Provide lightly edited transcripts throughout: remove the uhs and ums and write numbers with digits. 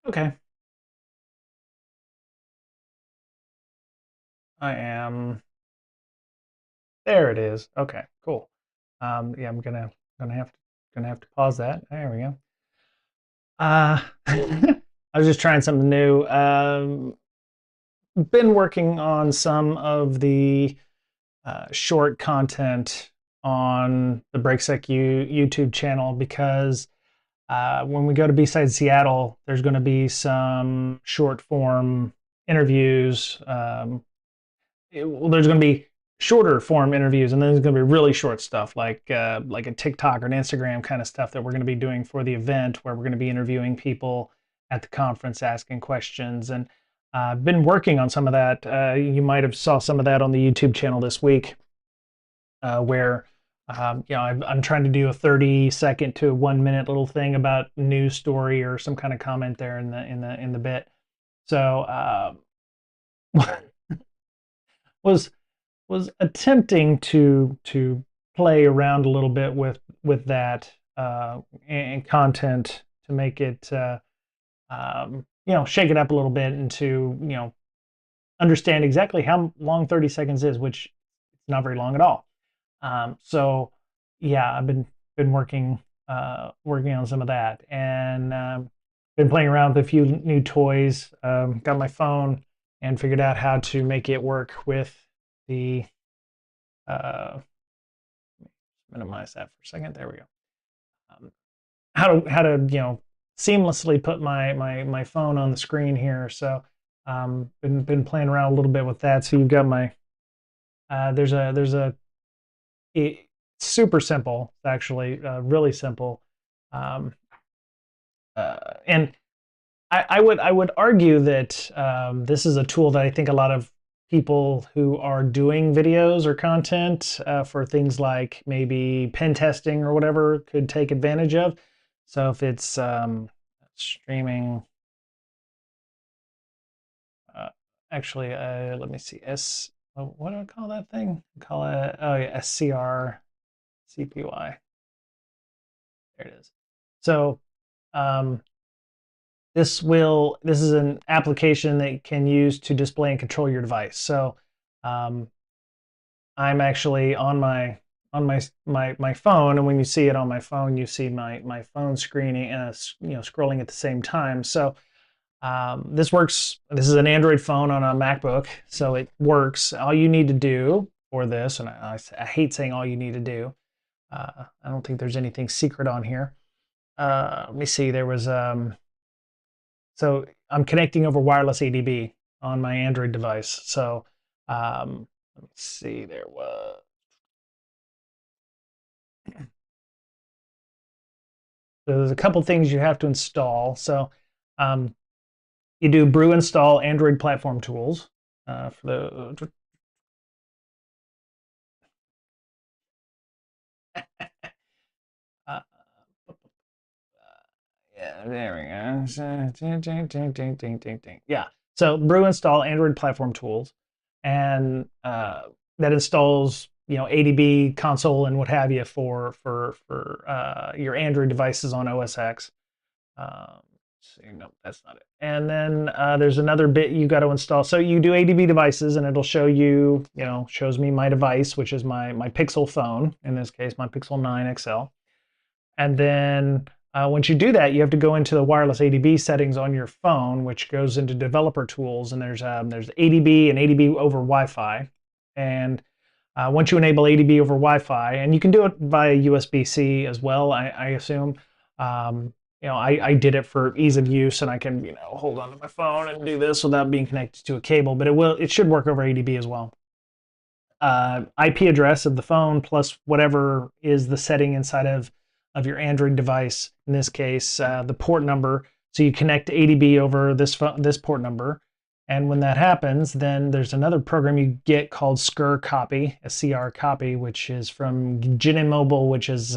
Okay. I am. There it is. Okay, cool. Yeah, I'm gonna have to pause that. There we go. I was just trying something new. Been working on some of the short content on the BreakSec YouTube channel because when we go to B-Side Seattle, there's going to be some short form interviews. Well, there's going to be shorter form interviews, and then there's going to be really short stuff like a TikTok or an Instagram kind of stuff that we're going to be doing for the event, where we're going to be interviewing people at the conference, asking questions, and I've been working on some of that. You might have saw some of that on the YouTube channel this week, where I'm trying to do a 30-second to 1 minute little thing about news story or some kind of comment there in the bit. So was was attempting to play around a little bit with that and content to make it shake it up a little bit and to understand exactly how long 30 seconds is, which it's not very long at all. So yeah, I've been working on some of that, and been playing around with a few new toys. Got my phone and figured out how to make it work with the uh, minimize that for a second. There we go. Um, how to seamlessly put my phone on the screen here. So been playing around a little bit with that. So you've got my there's a super simple, actually, really simple. Um, and I would argue that this is a tool that I think a lot of people who are doing videos or content for things like maybe pen testing or whatever could take advantage of. So if it's streaming, uh, actually, let me see, what do I call that thing? Call it, oh yeah, SCR CPY. There it is. So um, this is an application that you can use to display and control your device. So um, I'm actually on my phone, and when you see it on my phone, you see my phone screening and scrolling at the same time. So this works. This is an Android phone on a MacBook, so it works. All you need to do for this, and I hate saying all you need to do. I don't think there's anything secret on here. Let me see. There was so I'm connecting over wireless ADB on my Android device. So let me see. There was. So there's a couple things you have to install. So um, you do brew install Android platform tools for the. Uh, yeah, there we go. Yeah. So brew install Android platform tools, and that installs ADB console and what have you for your Android devices on OS X. See, no, that's not it. And then there's another bit you got to install. So you do ADB devices, and it'll show you, shows me my device, which is my Pixel phone, in this case, my Pixel 9 XL. And then once you do that, you have to go into the wireless ADB settings on your phone, which goes into developer tools. And there's ADB and ADB over Wi-Fi. And once you enable ADB over Wi-Fi, and you can do it via USB-C as well, I assume. I did it for ease of use, and I can hold onto my phone and do this without being connected to a cable. But it should work over ADB as well. IP address of the phone plus whatever is the setting inside of your Android device. In this case, the port number. So you connect ADB over this port number, and when that happens, then there's another program you get called SCR Copy, SCR Copy, which is from Ginin Mobile, which is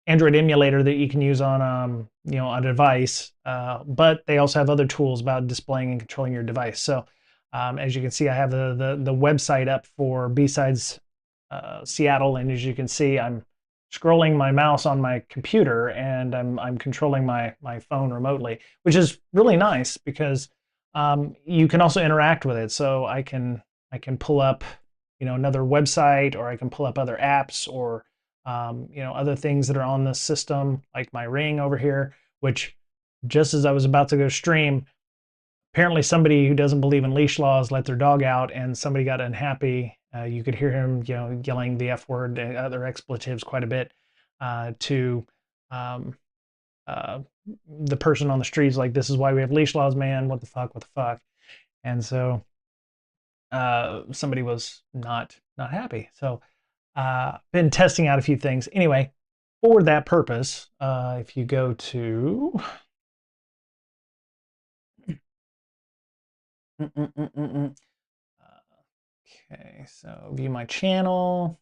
Android emulator that you can use on a device. But they also have other tools about displaying and controlling your device. So as you can see, I have the website up for B-Sides Seattle, and as you can see, I'm scrolling my mouse on my computer, and I'm controlling my phone remotely, which is really nice because you can also interact with it. So I can pull up, another website, or I can pull up other apps, or other things that are on the system, like my Ring over here, which just as I was about to go stream, apparently somebody who doesn't believe in leash laws let their dog out, and somebody got unhappy. You could hear him, yelling the F word and other expletives quite a bit to um, uh, the person on the streets, like, "This is why we have leash laws, man. What the fuck? What the fuck?" And so somebody was not happy. So been testing out a few things. Anyway, for that purpose, if you go to okay, so view my channel.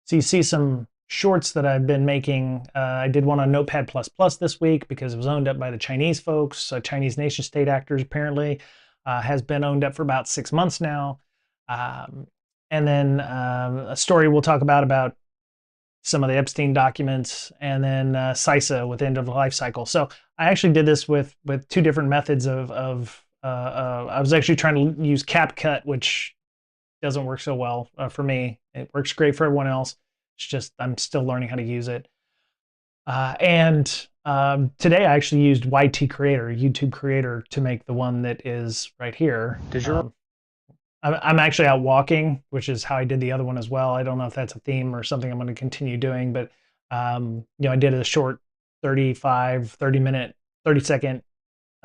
So you see some shorts that I've been making. I did one on Notepad++ this week because it was owned up by the Chinese folks. Chinese nation state actors apparently has been owned up for about 6 months now. And then a story we'll talk about some of the Epstein documents, and then CISA with end of life cycle. So I actually did this with two different methods of I was actually trying to use CapCut, which doesn't work so well for me. It works great for everyone else. It's just I'm still learning how to use it. And today I actually used YT Creator, YouTube Creator, to make the one that is right here. I'm actually out walking, which is how I did the other one as well. I don't know if that's a theme or something I'm going to continue doing, but I did a short 30 minute, 30-second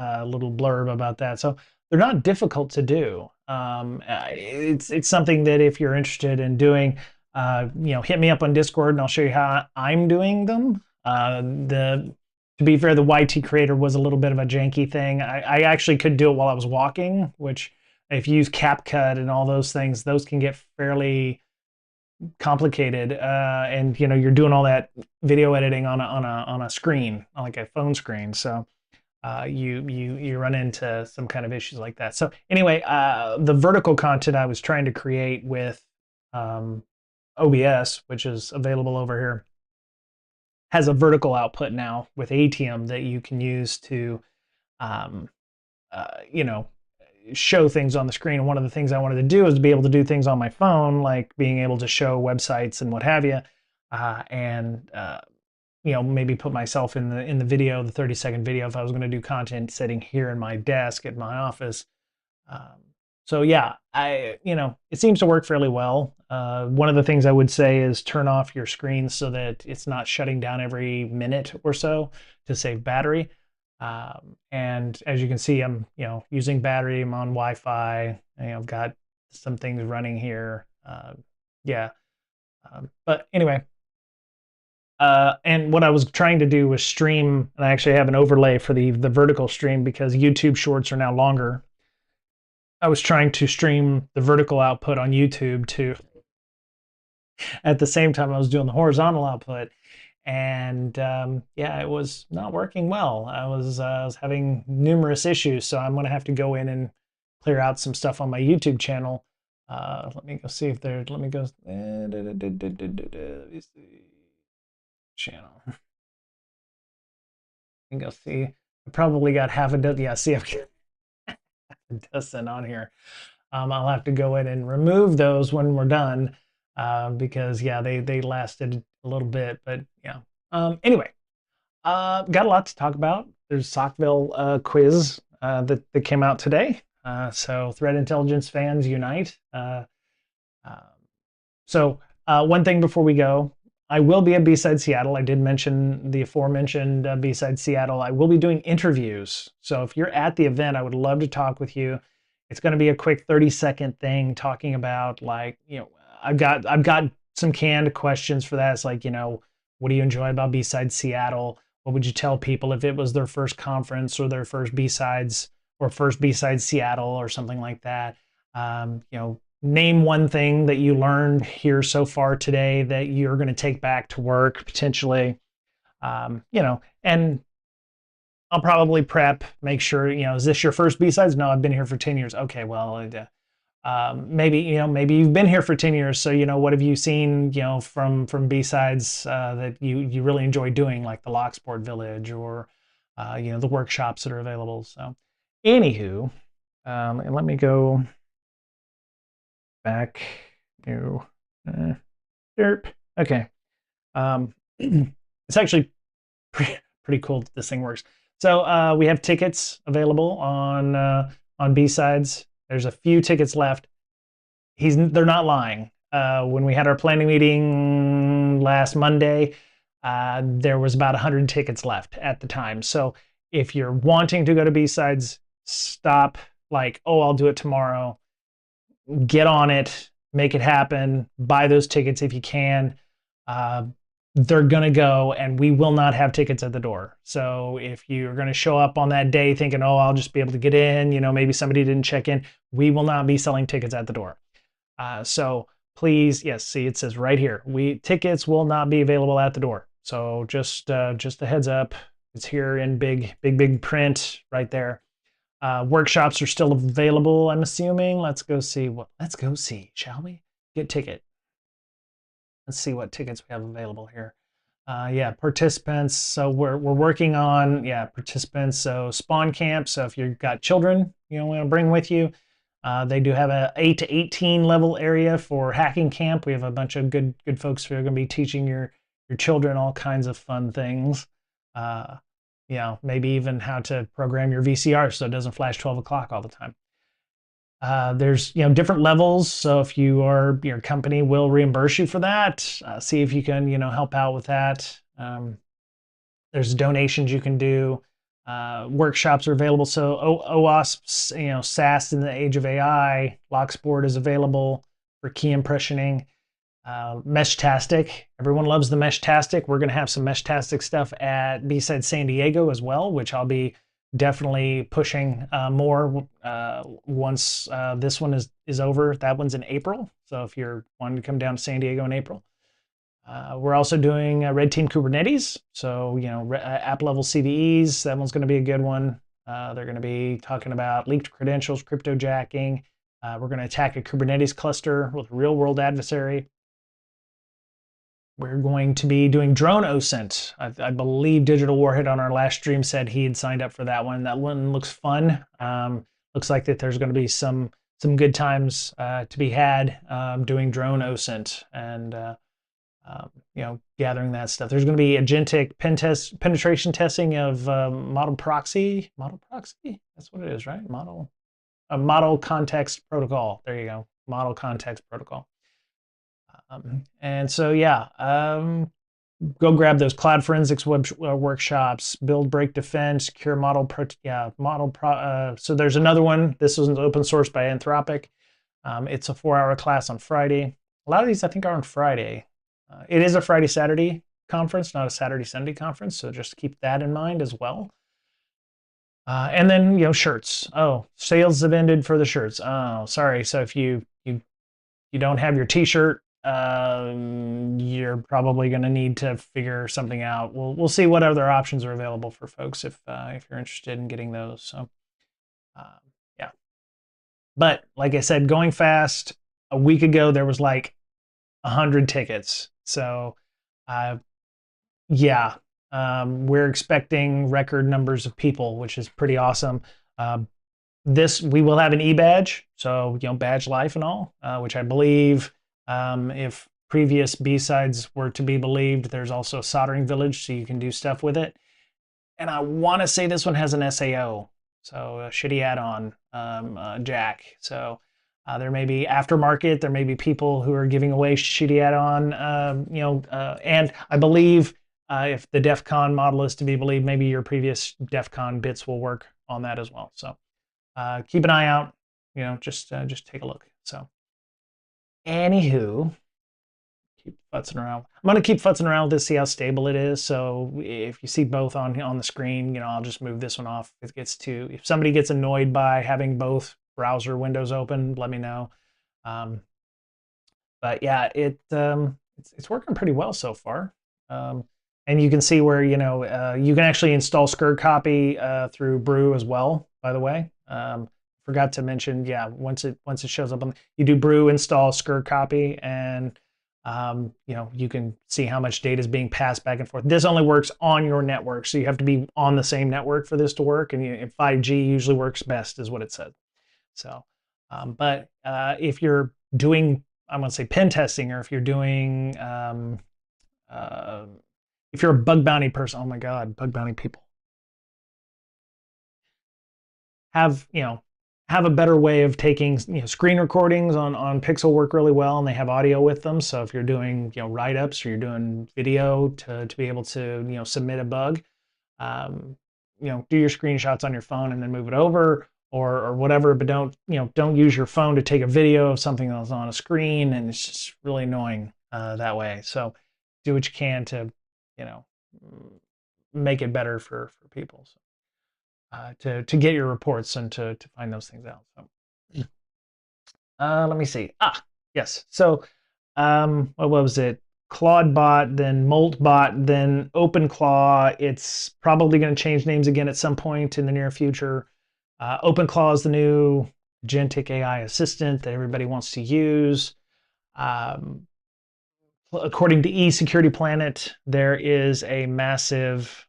little blurb about that. So they're not difficult to do. It's something that if you're interested in doing, hit me up on Discord and I'll show you how I'm doing them. To be fair, the YT Creator was a little bit of a janky thing. I actually could do it while I was walking, which if you use CapCut and all those things, those can get fairly complicated. And you're doing all that video editing on a screen, like a phone screen. So you run into some kind of issues like that. So anyway, the vertical content I was trying to create with OBS, which is available over here, has a vertical output now with ATM that you can use to, show things on the screen. And one of the things I wanted to do is to be able to do things on my phone, like being able to show websites and what have you, and maybe put myself in the video, the 30-second video, if I was going to do content sitting here in my desk at my office. So yeah, it seems to work fairly well. One of the things I would say is turn off your screen so that it's not shutting down every minute or so to save battery. And as you can see, I'm using battery. I'm on Wi-Fi. I've got some things running here. But anyway. And what I was trying to do was stream, and I actually have an overlay for the vertical stream because YouTube Shorts are now longer. I was trying to stream the vertical output on YouTube to, at the same time I was doing the horizontal output, and it was not working well. I was having numerous issues, so I'm going to have to go in and clear out some stuff on my YouTube channel. Let me go see if there. Let me go. Channel. And go see. I probably got half a dozen. Yeah, see, I've got a dozen on here. I'll have to go in and remove those when we're done because they lasted a little bit. But yeah. Anyway, got a lot to talk about. There's Socvel quiz that came out today. So threat intelligence fans unite. So one thing before we go. I will be at B-Side Seattle. I did mention the aforementioned B-Side Seattle. I will be doing interviews. So if you're at the event, I would love to talk with you. It's going to be a quick 30-second thing talking about, like, I've got some canned questions for that. It's like, what do you enjoy about B-Side Seattle? What would you tell people if it was their first conference or their first B-Sides or first B-Side Seattle or something like that? Name one thing that you learned here so far today that you're going to take back to work potentially, and I'll probably prep, make sure, is this your first B-Sides? No, I've been here for 10 years. Okay, well, maybe you've been here for 10 years, so what have you seen from B-sides that you really enjoy doing, like the Locksport Village or the workshops that are available. So anywho, and let me go back to derp. Okay. It's actually pretty cool that this thing works. So we have tickets available on B-sides. There's a few tickets left. They're not lying. When we had our planning meeting last Monday, there was about 100 tickets left at the time. So if you're wanting to go to B-sides, stop like, oh, I'll do it tomorrow. Get on it, make it happen, buy those tickets if you can. They're going to go, and we will not have tickets at the door. So if you're going to show up on that day thinking, oh, I'll just be able to get in, maybe somebody didn't check in, we will not be selling tickets at the door. So please, yes, see, it says right here, tickets will not be available at the door. So just a heads up, it's here in big print right there. Workshops are still available, I'm assuming. Let's go see, shall we? Get ticket. Let's see what tickets we have available here. Yeah, participants. So we're working on, participants. So spawn camp. So if you've got children you want to bring with you, they do have a 8 to 18 level area for hacking camp. We have a bunch of good folks who are going to be teaching your children all kinds of fun things. Maybe even how to program your VCR so it doesn't flash 12 o'clock all the time. There's different levels, so if your company will reimburse you for that, see if you can help out with that. There's donations you can do. Workshops are available, so OWASP, SaaS in the age of AI, Locksport is available for key impressioning. Meshtastic, everyone loves the Meshtastic. We're going to have some Meshtastic stuff at B-Side San Diego as well, which I'll be definitely pushing more once this one is over. That one's in April, so if you're wanting to come down to San Diego in April. We're also doing Red Team Kubernetes, so app level CVEs. That one's going to be a good one. They're going to be talking about leaked credentials, cryptojacking. We're going to attack a Kubernetes cluster with a real world adversary. We're going to be doing drone OSINT. I believe Digital Warhead on our last stream said he had signed up for that one. That one looks fun. Looks like that there's going to be some good times to be had doing drone OSINT and gathering that stuff. There's going to be agentic penetration testing of model proxy. Model proxy? That's what it is, right? Model context protocol. There you go. Model context protocol. And so, go grab those cloud forensics workshops, build, break, defend, secure model. So there's another one. This was open source by Anthropic. It's a 4-hour class on Friday. A lot of these I think are on Friday. It is a Friday-Saturday conference, not a Saturday-Sunday conference. So just keep that in mind as well. And then, shirts. Oh, sales have ended for the shirts. Oh, sorry. So if you don't have your t-shirt, you're probably going to need to figure something out. We'll see what other options are available for folks if you're interested in getting those. So, yeah. But like I said, going fast. A week ago there was like 100 tickets. So, we're expecting record numbers of people, which is pretty awesome. We will have an e-badge, so badge life and all, which I believe. If previous B-sides were to be believed, there's also a soldering village, so you can do stuff with it. And I want to say this one has an SAO, so a shitty add-on jack. So there may be aftermarket, there may be people who are giving away shitty add-on, and I believe if the DEF CON model is to be believed, maybe your previous DEF CON bits will work on that as well. So keep an eye out, just take a look. So. Anywho, keep futzing around. I'm going to keep futzing around with this, see how stable it is. So if you see both on the screen, I'll just move this one off. If somebody gets annoyed by having both browser windows open, let me know. But yeah, it's working pretty well so far. And you can see where, you can actually install Skur copy through Brew as well, by the way. forgot to mention, yeah, once it shows up on, you do brew, install, skr copy, and you can see how much data is being passed back and forth. This only works on your network, so you have to be on the same network for this to work. And 5G usually works best, is what it said. So, but if you're doing, I'm going to say pen testing, or if you're doing, if you're a bug bounty person, oh my God, bug bounty people have have a better way of taking screen recordings on Pixel work really well, and they have audio with them. So if you're doing write-ups, or you're doing video to be able to submit a bug, do your screenshots on your phone and then move it over, or whatever. But don't use your phone to take a video of something that's on a screen, and it's just really annoying that way. So do what you can to make it better for people. So. To get your reports and to find those things out. So, let me see. Yes. So, what was it? Clawdebot, then Moltbot, then OpenClaw. It's probably going to change names again at some point in the near future. OpenClaw is the new agentic AI assistant that everybody wants to use. According to eSecurity Planet, there is a massive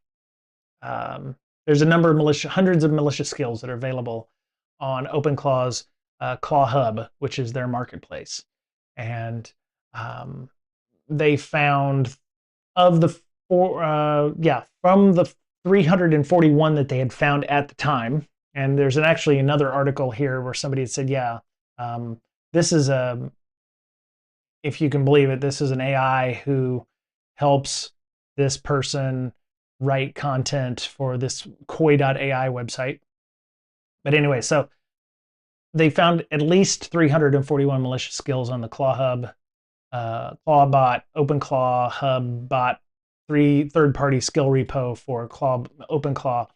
there's a number of hundreds of malicious skills that are available on OpenClaw's Claw Hub, which is their marketplace. And they found from the 341 that they had found at the time. And there's actually another article here where somebody had said, this is if you can believe it, this is an AI who helps this person write content for this koi.ai website. But anyway, so they found at least 341 malicious skills on the Claw Hub, Clawbot, OpenClaw, Hub Bot, third-party skill repo for OpenClaw.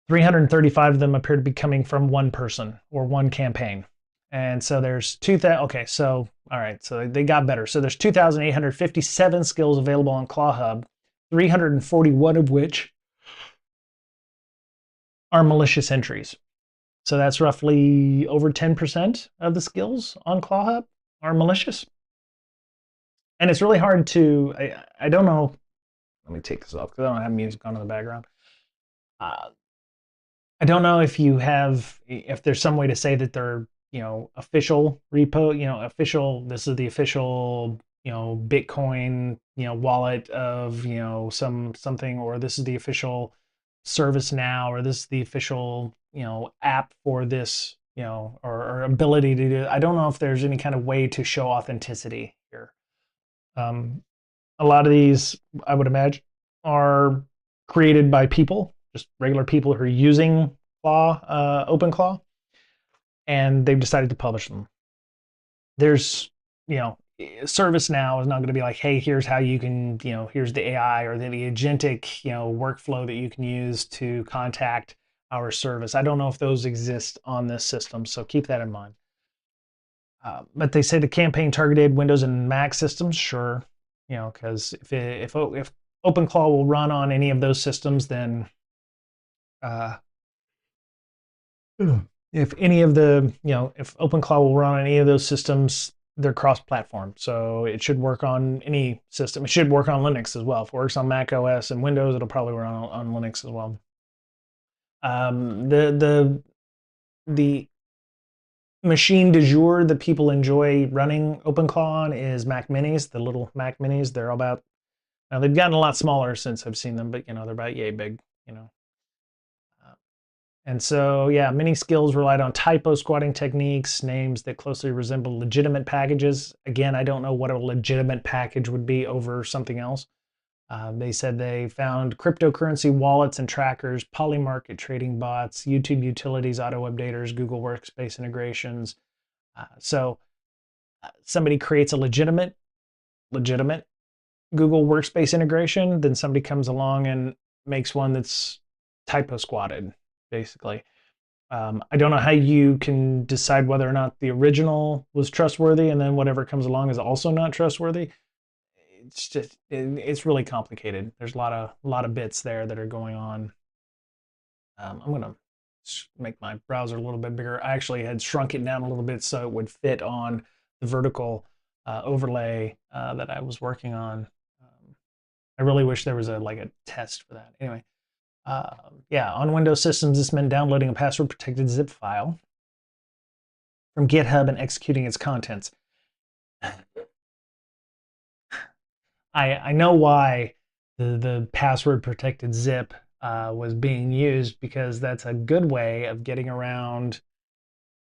335 of them appear to be coming from one person or one campaign. And so there's 2,000. Okay, so all right, so they got better. So there's 2,857 skills available on Claw Hub, 341 of which are malicious entries. So that's roughly over 10% of the skills on Claw Hub are malicious. And it's really hard to, I don't know, let me take this off because I don't have music on in the background. I don't know if there's some way to say that they're, official repo, this is the official Bitcoin, wallet of, something, or this is the official service now, or this is the official, app for this, or ability to do. I don't know if there's any kind of way to show authenticity here. A lot of these, I would imagine, are created by people, just regular people who are using OpenClaw, and they've decided to publish them. There's, ServiceNow is not going to be like, hey, here's how you can, here's the AI or the agentic, workflow that you can use to contact our service. I don't know if those exist on this system, so keep that in mind. But they say the campaign targeted Windows and Mac systems, sure, because if OpenClaw will run on any of those systems, then if OpenClaw will run on any of those systems, they're cross-platform, so it should work on any system. It should work on Linux as well. If it works on Mac OS and Windows, it'll probably run on Linux as well. The machine du jour that people enjoy running OpenClaw on is Mac Minis, the little Mac Minis. They're about, now they've gotten a lot smaller since I've seen them, but they're about yay big, And so, many skills relied on typo squatting techniques, names that closely resemble legitimate packages. Again, I don't know what a legitimate package would be over something else. They said they found cryptocurrency wallets and trackers, polymarket trading bots, YouTube utilities, auto updaters, Google Workspace integrations. So somebody creates a legitimate Google Workspace integration, then somebody comes along and makes one that's typo squatted, basically. I don't know how you can decide whether or not the original was trustworthy and then whatever comes along is also not trustworthy. It's just, it's really complicated. There's a lot of bits there that are going on. I'm gonna make my browser a little bit bigger. I actually had shrunk it down a little bit so it would fit on the vertical overlay that I was working on. I really wish there was a test for that. Anyway, yeah, on Windows systems, this meant downloading a password-protected zip file from GitHub and executing its contents. I know why the password-protected zip was being used, because that's a good way of getting around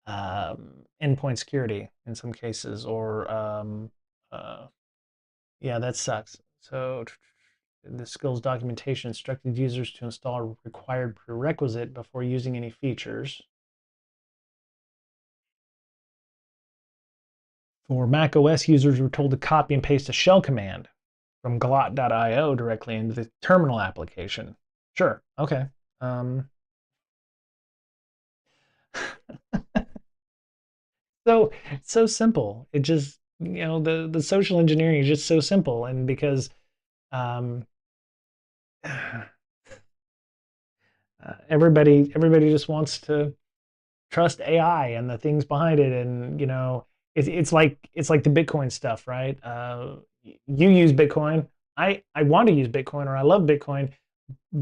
endpoint security in some cases, or yeah, that sucks. So the skills documentation instructed users to install a required prerequisite before using any features. For Mac OS users, were told to copy and paste a shell command from glot.io directly into the terminal application. Sure, okay. So simple. It just, the social engineering is just so simple, and because um, everybody just wants to trust AI and the things behind it, and it's like the Bitcoin stuff, right? You use Bitcoin. I want to use Bitcoin, or I love Bitcoin.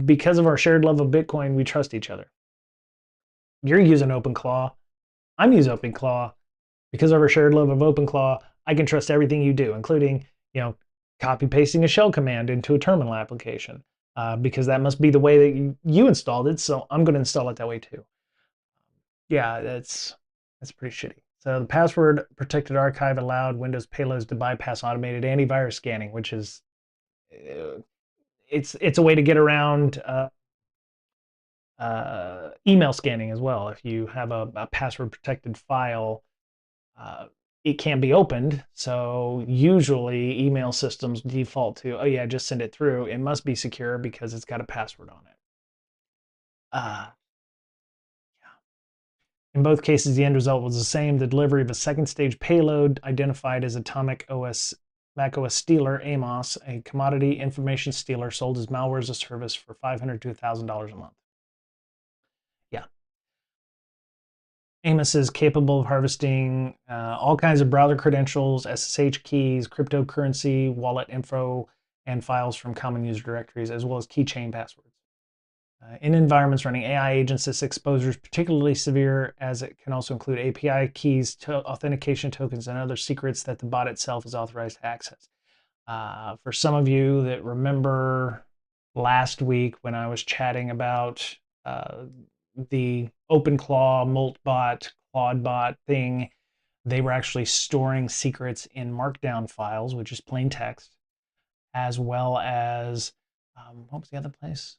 Because of our shared love of Bitcoin, we trust each other. You're using OpenClaw. I'm using OpenClaw. Because of our shared love of OpenClaw, I can trust everything you do, including, copy pasting a shell command into a terminal application, because that must be the way that you installed it. So I'm going to install it that way too. Yeah, that's pretty shitty. So the password protected archive allowed Windows payloads to bypass automated antivirus scanning, which is it's a way to get around email scanning as well. If you have a password protected file, it can't be opened. So usually email systems default to, oh yeah, just send it through. It must be secure because it's got a password on it. In both cases, the end result was the same: the delivery of a second stage payload identified as Atomic OS Mac OS Stealer, AMOS, a commodity information stealer sold as malware as a service for $500 to $1,000 a month. Yeah. AMOS is capable of harvesting all kinds of browser credentials, SSH keys, cryptocurrency, wallet info, and files from common user directories, as well as keychain passwords. In environments running AI agents, this exposure is particularly severe, as it can also include API keys, authentication tokens, and other secrets that the bot itself is authorized to access. For some of you that remember last week when I was chatting about the OpenClaw, Moltbot, ClaudeBot thing, they were actually storing secrets in markdown files, which is plain text, as well as, what was the other place?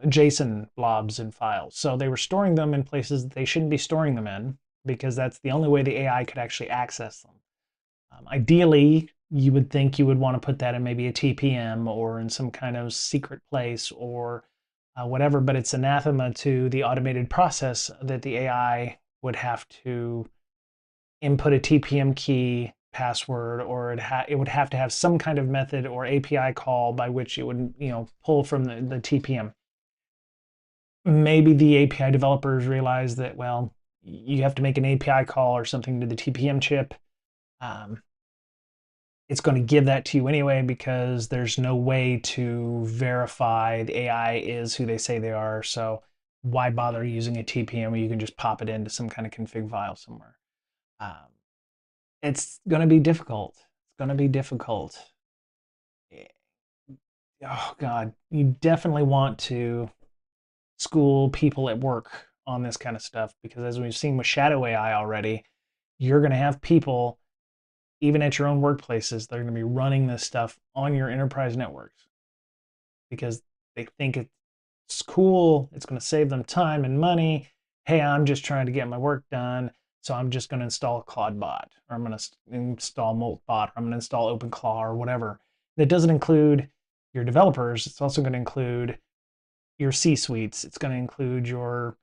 JSON blobs and files. So they were storing them in places that they shouldn't be storing them in, because that's the only way the AI could actually access them. Ideally, you would think you would want to put that in maybe a TPM or in some kind of secret place, or whatever, but it's anathema to the automated process that the AI would have to input a TPM key, password, or it would have to have some kind of method or API call by which it would pull from the TPM. Maybe the API developers realize that, well, you have to make an API call or something to the TPM chip. It's going to give that to you anyway, because there's no way to verify the AI is who they say they are. So why bother using a TPM when you can just pop it into some kind of config file somewhere? It's going to be difficult. It's going to be difficult. Oh, God. You definitely want to school people at work on this kind of stuff, because as we've seen with shadow AI already, you're going to have people, even at your own workplaces, they're going to be running this stuff on your enterprise networks because they think it's cool. It's going to save them time and money. Hey, I'm just trying to get my work done, so I'm just going to install ClaudeBot, or I'm going to install Moltbot, or I'm going to install OpenClaw, or whatever. That doesn't include your developers. It's also going to include your C-suites. It's going to include your,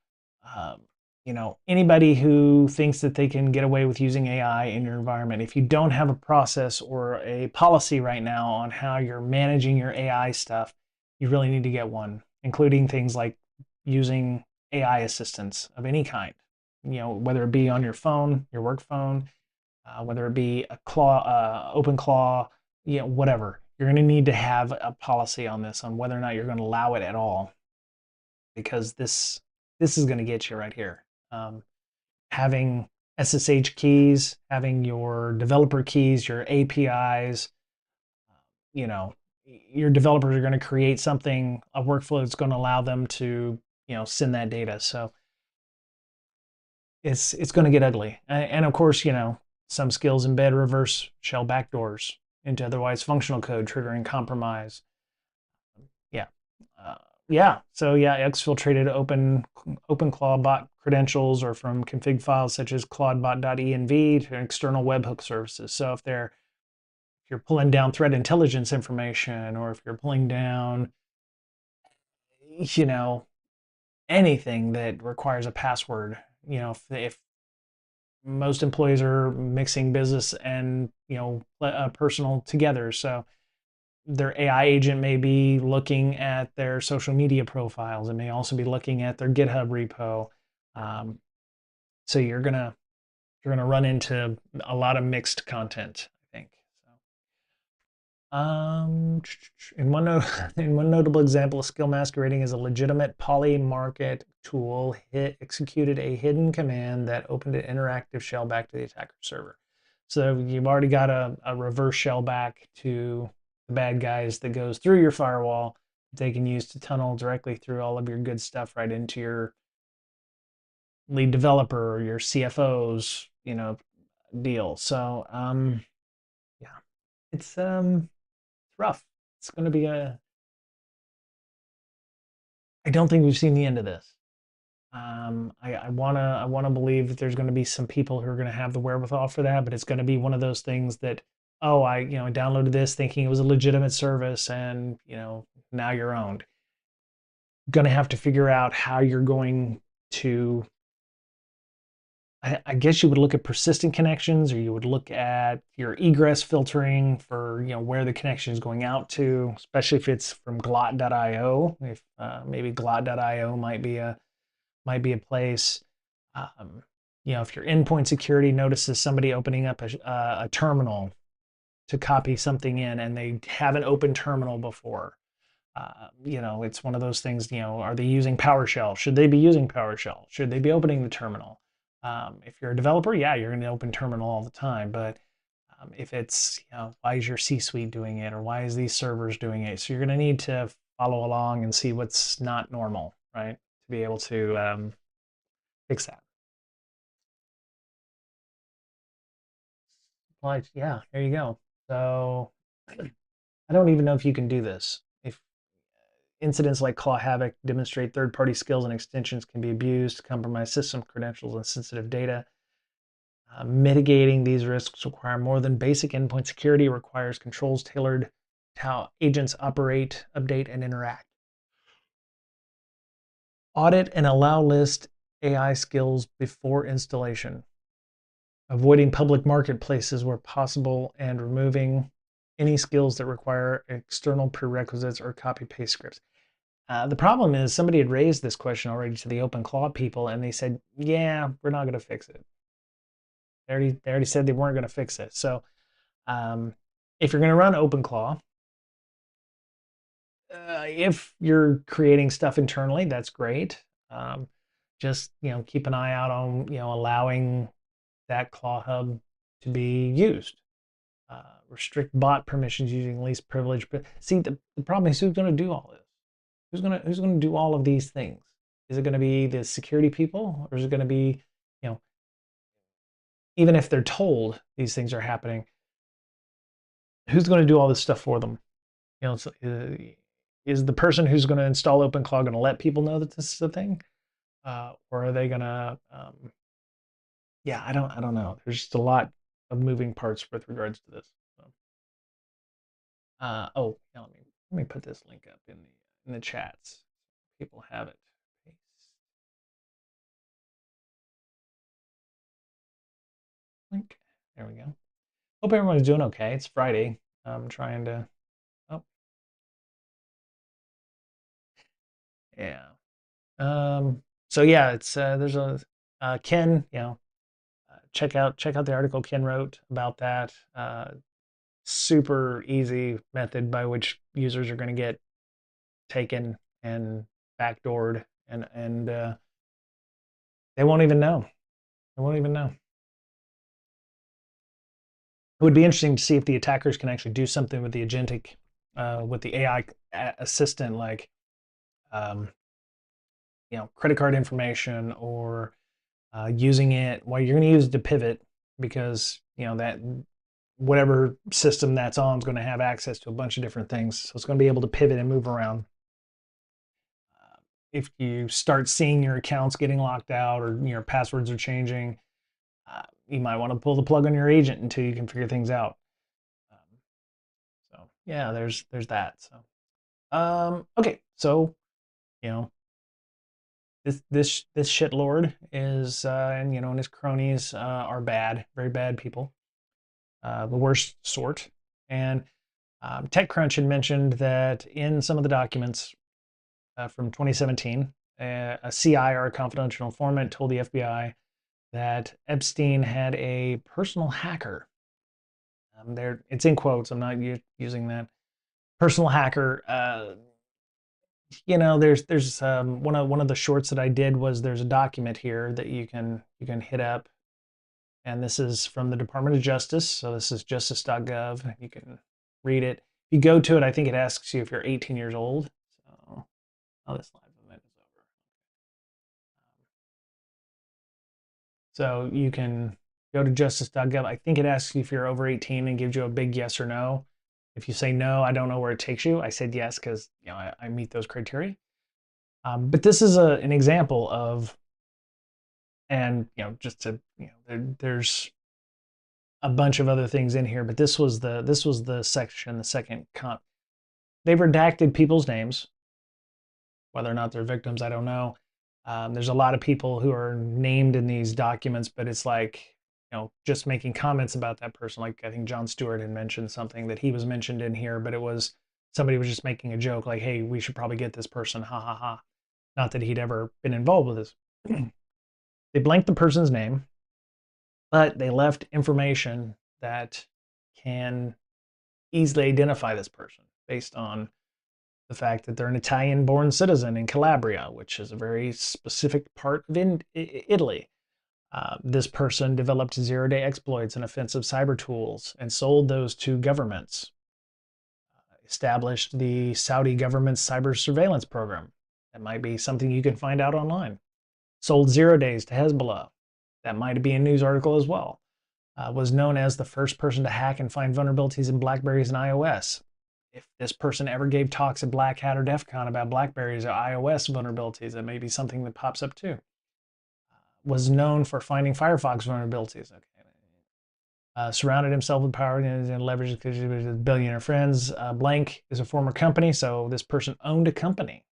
anybody who thinks that they can get away with using AI in your environment. If you don't have a process or a policy right now on how you're managing your AI stuff, you really need to get one, including things like using AI assistants of any kind, whether it be on your phone, your work phone, whether it be a OpenClaw, whatever. You're going to need to have a policy on this, on whether or not you're going to allow it at all, because this is going to get you right here. Having SSH keys, having your developer keys, your APIs, you know, your developers are going to create something, a workflow that's going to allow them to, send that data. So it's going to get ugly. And of course, some skills embed reverse shell backdoors into otherwise functional code, triggering compromise. Yeah. Uh, yeah. So yeah, exfiltrated OpenClaw bot credentials or from config files such as clawhavoc.env to external webhook services. So if you're pulling down threat intelligence information, or if you're pulling down, you know, anything that requires a password, if most employees are mixing business and personal together, so their AI agent may be looking at their social media profiles. It may also be looking at their GitHub repo. Um, so you're gonna run into a lot of mixed content, I think. In one in one notable example, skill masquerading as a legitimate poly-market tool executed a hidden command that opened an interactive shell back to the attacker server. So you've already got a reverse shell back to the bad guys that goes through your firewall. They can use to tunnel directly through all of your good stuff right into your lead developer or your CFO's, deal. So yeah, it's rough. It's going to be I don't think we've seen the end of this. I wanna believe that there's going to be some people who are going to have the wherewithal for that, but it's going to be one of those things that, oh, I downloaded this thinking it was a legitimate service, and now you're owned. Going to have to figure out how you're going to. I guess you would look at persistent connections, or you would look at your egress filtering for where the connection is going out to, especially if it's from glot.io. If maybe glot.io might be a place. Um, if your endpoint security notices somebody opening up a terminal to copy something in, and they haven't opened terminal before, it's one of those things. Are they using PowerShell? Should they be using PowerShell? Should they be opening the terminal? If you're a developer, yeah, you're going to open terminal all the time. But if it's, why is your C-suite doing it, or why is these servers doing it? So you're going to need to follow along and see what's not normal, right? To be able to fix that. Well, yeah, there you go. So I don't even know if you can do this. If incidents like clawhavoc demonstrate third-party skills and extensions can be abused, compromise system credentials and sensitive data. Mitigating these risks require more than basic endpoint security. It requires controls tailored to how agents operate, update, and interact. Audit and allow list AI skills before installation. Avoiding public marketplaces where possible, and removing any skills that require external prerequisites or copy-paste scripts. The problem is somebody had raised this question already to the OpenClaw people, and they said, yeah, we're not going to fix it. They already said they weren't going to fix it. So if you're going to run OpenClaw, if you're creating stuff internally, that's great. Just keep an eye out on allowing that Claw Hub to be used. Restrict bot permissions using least privilege. But see, the problem is, who's going to do all this? Who's going to do all of these things? Is it going to be the security people, or is it going to be, even if they're told these things are happening, who's going to do all this stuff for them? Is the person who's going to install OpenClaw going to let people know that this is a thing, or are they going to? Yeah, I don't know. There's just a lot of moving parts with regards to this. So. Oh, yeah, let me put this link up in the chats. People have it. Link. There we go. Hope everyone's doing okay. It's Friday. I'm trying to. Oh, yeah. So yeah, it's there's a Ken, check out the article Ken wrote about that. Super easy method by which users are going to get taken and backdoored, and they won't even know. They won't even know. It would be interesting to see if the attackers can actually do something with the agentic, with the AI assistant, like um, credit card information, or using it. Well, you're going to use it to pivot because that whatever system that's on is going to have access to a bunch of different things. So it's going to be able to pivot and move around. If you start seeing your accounts getting locked out or your passwords are changing, you might want to pull the plug on your agent until you can figure things out. So yeah, there's that. So okay, so you know this shitlord is and his cronies are bad, very bad people, the worst sort. And TechCrunch had mentioned that in some of the documents from 2017, a CI, or a confidential informant, told the FBI that Epstein had a personal hacker. There, it's in quotes. I'm not using that. Personal hacker. There's one of the shorts that I did was there's a document here that you can hit up, and this is from the Department of Justice. So this is justice.gov. You can read it. If you go to it, I think it asks you if you're 18 years old. So, oh, this live event is over. So you can go to justice.gov. I think it asks you if you're over 18 and gives you a big yes or no. If you say no, I don't know where it takes you. I said yes because I meet those criteria. But this is an example of, and just to there's a bunch of other things in here, but this was the section, the second comp. They've redacted people's names, whether or not they're victims, I don't know. There's a lot of people who are named in these documents, but it's like, just making comments about that person. Like I think Jon Stewart had mentioned something that he was mentioned in here, but it was somebody was just making a joke like, hey, we should probably get this person, ha ha ha. Not that he'd ever been involved with this. They blanked the person's name, but they left information that can easily identify this person based on the fact that they're an Italian-born citizen in Calabria, which is a very specific part of Italy. This person developed zero-day exploits and offensive cyber tools and sold those to governments. Established the Saudi government's cyber surveillance program. That might be something you can find out online. Sold 0 days to Hezbollah. That might be a news article as well. Was known as the first person to hack and find vulnerabilities in Blackberries and iOS. If this person ever gave talks at Black Hat or DEF CON about Blackberries or iOS vulnerabilities, that may be something that pops up too. Was known for finding Firefox vulnerabilities. Okay. Surrounded himself with power and leveraged because he was with billionaire friends. Blank is a former company, so this person owned a company.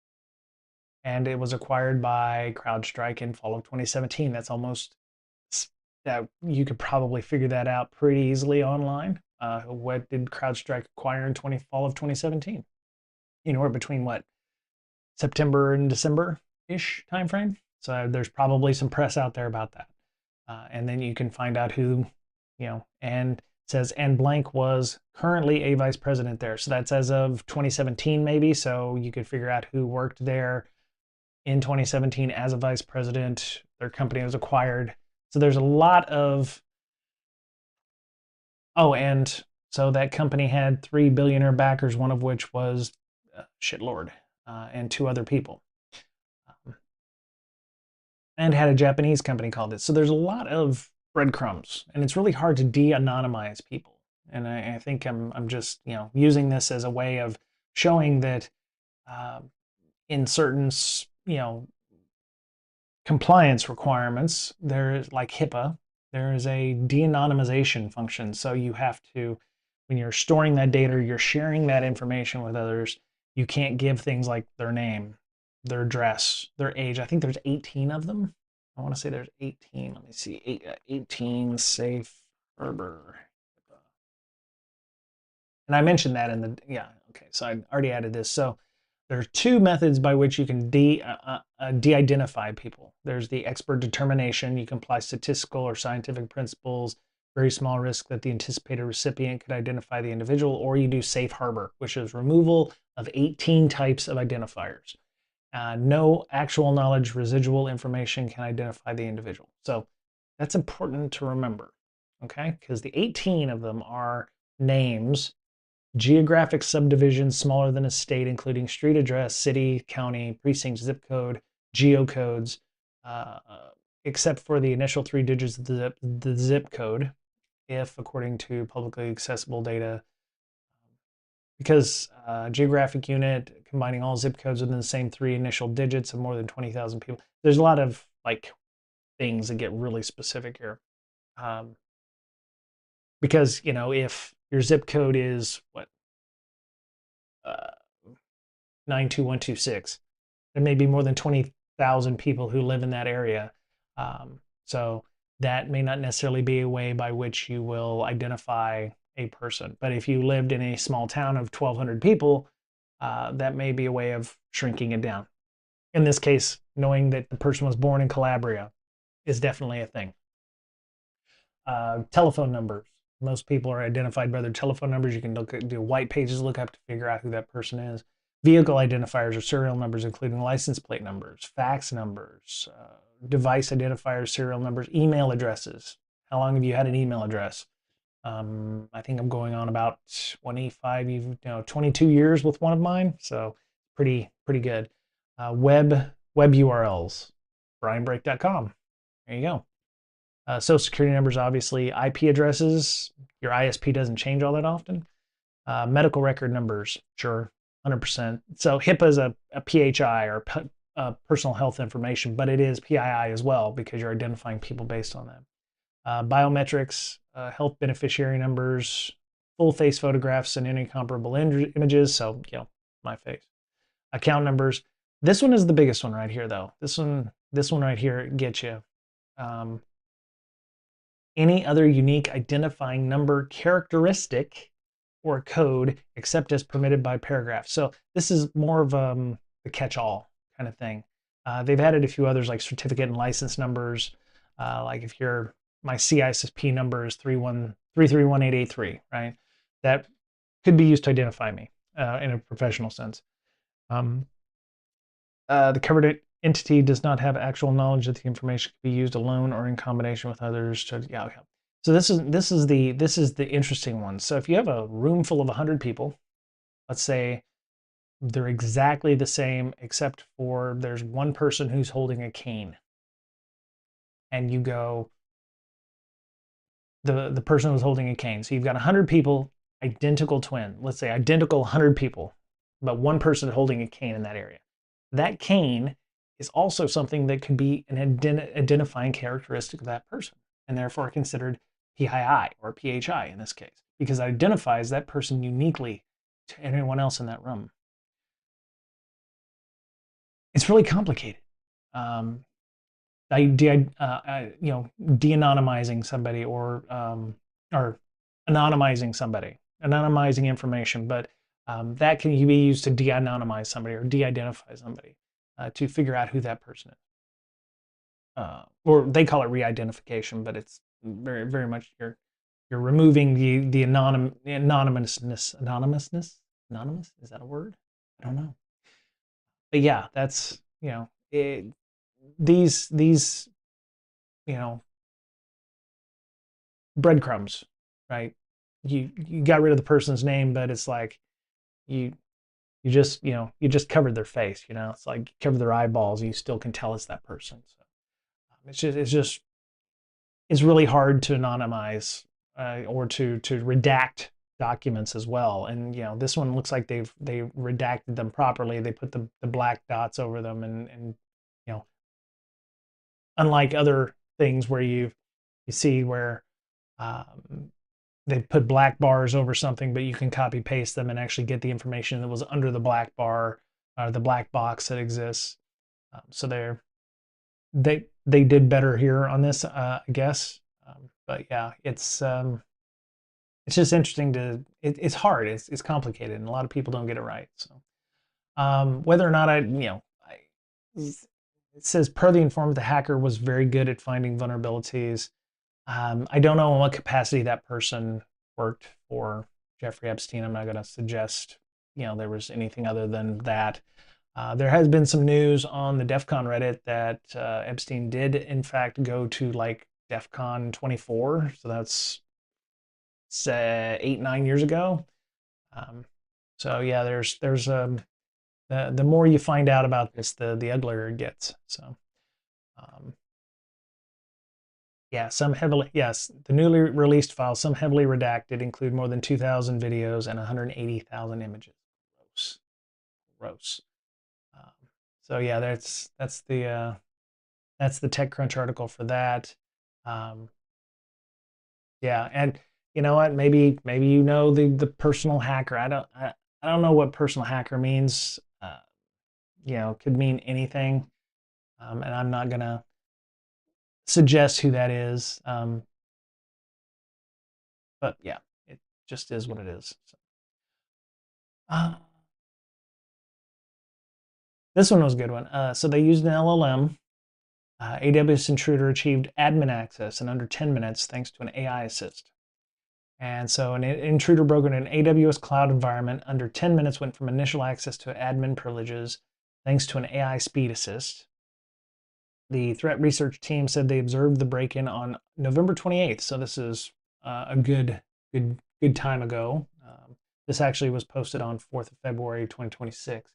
And it was acquired by CrowdStrike in fall of 2017. That's almost, that you could probably figure that out pretty easily online. What did CrowdStrike acquire in fall of 2017? We're between September and December-ish timeframe. So there's probably some press out there about that. And then you can find out who, and says, and blank was currently a vice president there. So that's as of 2017 maybe. So you could figure out who worked there in 2017 as a vice president. Their company was acquired. So there's a lot of, and so that company had 3 billionaire backers, one of which was Shitlord, and 2 other people. And had a Japanese company called it. So there's a lot of breadcrumbs, and it's really hard to de-anonymize people. And I think I'm just using this as a way of showing that in certain compliance requirements, there is, like HIPAA, there is a de-anonymization function. So you have to, when you're storing that data, you're sharing that information with others, you can't give things like their name, their address, their age. I think there's 18 of them. I want to say there's 18. Let me see. 18 safe harbor. And I mentioned that in the, yeah, okay. So I already added this. So There's two methods by which you can de-identify people. There's the expert determination. You can apply statistical or scientific principles, very small risk that the anticipated recipient could identify the individual, or you do safe harbor, which is removal of 18 types of identifiers. No actual knowledge, residual information can identify the individual. So that's important to remember, okay? Because the 18 of them are names, geographic subdivisions smaller than a state, including street address, city, county, precinct, zip code, geocodes, except for the initial 3 digits of the zip code, if according to publicly accessible data, because geographic unit combining all zip codes within the same 3 initial digits of more than 20,000 people. There's a lot of like things that get really specific here. Because, you know, if your zip code is what, 92126, there may be more than 20,000 people who live in that area. So that may not necessarily be a way by which you will identify a person. But if you lived in a small town of 1,200 people, that may be a way of shrinking it down. In this case, knowing that the person was born in Calabria is definitely a thing. Telephone numbers. Most people are identified by their telephone numbers. You can do white pages lookup to figure out who that person is. Vehicle identifiers or serial numbers, including license plate numbers, fax numbers, device identifiers, serial numbers, email addresses. How long have you had an email address? I think I'm going on about 22 years with one of mine, so pretty good. Web URLs, brianbrake.com. There you go. Social security numbers, obviously. IP addresses, your ISP doesn't change all that often. Medical record numbers, sure, 100%. So HIPAA is a PHI, or personal health information, but it is PII as well because you're identifying people based on that. Biometrics, health beneficiary numbers, full face photographs and any comparable images. So, you know, my face. Account numbers. This one is the biggest one right here, though. This one right here gets you. Any other unique identifying number, characteristic, or code except as permitted by paragraph. So this is more of the catch-all kind of thing. They've added a few others like certificate and license numbers. Like if my CISA number is 3318883, right? That could be used to identify me in a professional sense. The covered entity does not have actual knowledge that the information can be used alone or in combination with others. Yeah, okay. So this is the interesting one. So if you have a room full of 100 people, let's say they're exactly the same except for there's one person who's holding a cane, and you go, the person was holding a cane. So you've got 100 people, identical twin. Let's say identical 100 people, but one person holding a cane in that area. That cane is also something that could be an identifying characteristic of that person, and therefore considered PII or PHI in this case, because it identifies that person uniquely to anyone else in that room. It's really complicated. De-anonymizing somebody or anonymizing somebody, anonymizing information, but that can be used to de-anonymize somebody or de-identify somebody to figure out who that person is. Or they call it re-identification, but it's very, very much you're removing the anonymousness. Anonymous? Is that a word? I don't know. But yeah, that's, you know, these you know, breadcrumbs, right? You got rid of the person's name, but it's like you just covered their face, you know. It's like you cover their eyeballs and you still can tell it's that person. So it's really hard to anonymize or to redact documents as well. And you know, this one looks like they redacted them properly. They put the black dots over them, and you know, unlike other things where you see where they put black bars over something, but you can copy paste them and actually get the information that was under the black bar, the black box that exists. So they did better here on this, I guess. But yeah, it's just interesting it's hard. It's complicated, and a lot of people don't get it right. So Whether or not it says per the informant, the hacker was very good at finding vulnerabilities. I don't know in what capacity that person worked for Jeffrey Epstein. I'm not going to suggest, there was anything other than that. There has been some news on the DEF CON Reddit that Epstein did, in fact, go to like DEF CON 24. So that's 8, 9 years ago. Um, so yeah, there's the more you find out about this, the uglier it gets. So um, yeah, the newly released files, some heavily redacted, include more than 2,000 videos and 180,000 images. Gross, gross. Um, so yeah, that's the TechCrunch article for that. Um, yeah, and you know what? Maybe the personal hacker. I don't know what personal hacker means. Could mean anything, and I'm not gonna suggest who that is. But yeah, it just is what it is. So, uh, this one was a good one. So they used an LLM. AWS Intruder achieved admin access in under 10 minutes thanks to an AI assist. And so an intruder broke into an AWS cloud environment under 10 minutes, went from initial access to admin privileges thanks to an AI speed assist. The threat research team said they observed the break-in on November 28th. So this is a good time ago. This actually was posted on 4th of February 2026.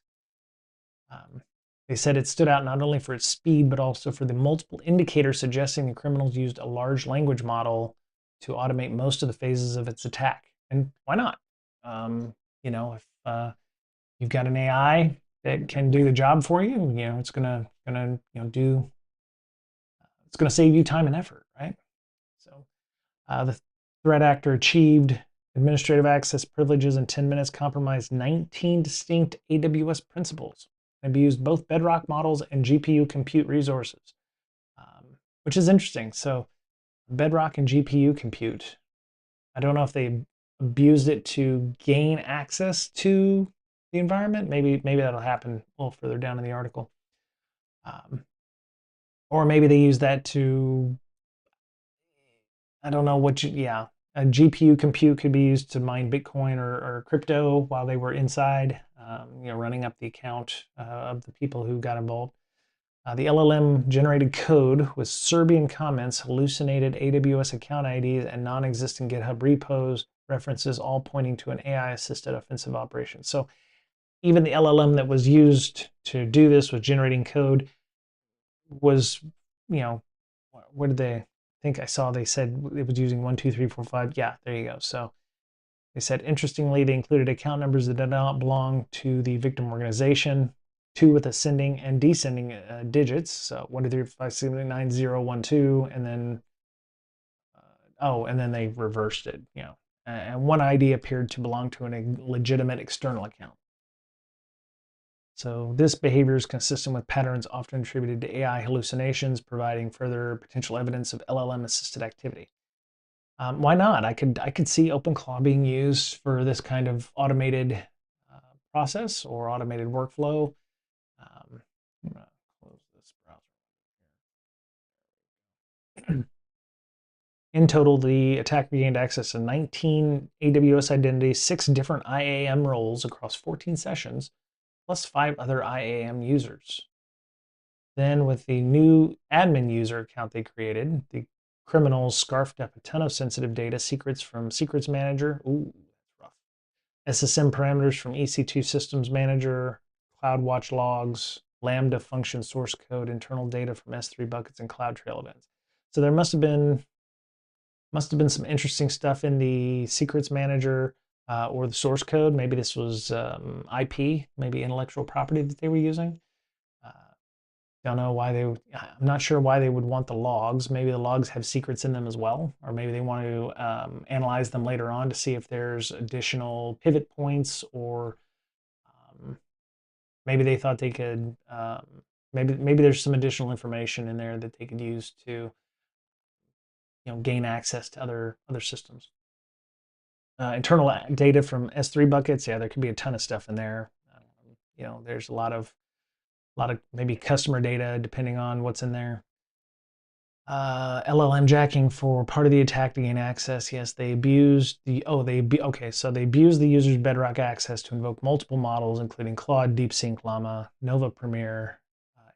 They said it stood out not only for its speed, but also for the multiple indicators suggesting the criminals used a large language model to automate most of the phases of its attack. And why not? If you've got an AI that can do the job for you, it's gonna save you time and effort, right? So the threat actor achieved administrative access privileges in 10 minutes, compromised 19 distinct AWS principles, and abused both Bedrock models and GPU compute resources, which is interesting. So Bedrock and GPU compute, I don't know if they abused it to gain access to the environment. Maybe that'll happen a little further down in the article. Or maybe they use that to, I don't know a GPU compute could be used to mine Bitcoin or crypto while they were inside, running up the account of the people who got involved. The LLM generated code with Serbian comments, hallucinated AWS account IDs, and non-existent GitHub repos references, all pointing to an AI-assisted offensive operation. So even the LLM that was used to do this was generating code was, what did they think I saw? They said it was using 1, 2, 3, 4, 5. Yeah, there you go. So they said, interestingly, they included account numbers that did not belong to the victim organization, 2 with ascending and descending digits. So 1, 2, 3, 4, 5, 6, 7, 8, 9, 0, 1, 2, and then and then they reversed it. And one ID appeared to belong to a legitimate external account. So this behavior is consistent with patterns often attributed to AI hallucinations, providing further potential evidence of LLM-assisted activity. Why not? I could see OpenClaw being used for this kind of automated process or automated workflow. I'm gonna close this browser. In total, the attacker gained access to 19 AWS identities, 6 different IAM roles across 14 sessions, plus 5 other IAM users. Then with the new admin user account they created, the criminals scarfed up a ton of sensitive data, secrets from Secrets Manager, ooh, that's rough, SSM parameters from EC2 Systems Manager, CloudWatch logs, Lambda function source code, internal data from S3 buckets, and CloudTrail events. So there must have been some interesting stuff in the Secrets Manager or the source code. Maybe this was IP, maybe intellectual property that they were using. Don't know why I'm not sure why they would want the logs. Maybe the logs have secrets in them as well, or maybe they want to analyze them later on to see if there's additional pivot points, or maybe they thought they could, maybe there's some additional information in there that they could use to, gain access to other systems. Internal data from S3 buckets, yeah, there could be a ton of stuff in there. there's a lot of maybe customer data depending on what's in there. LLM jacking for part of the attack to gain access. Yes, they abused the, okay, so they abused the user's Bedrock access to invoke multiple models, including Claude, DeepSync Llama, Nova Premier,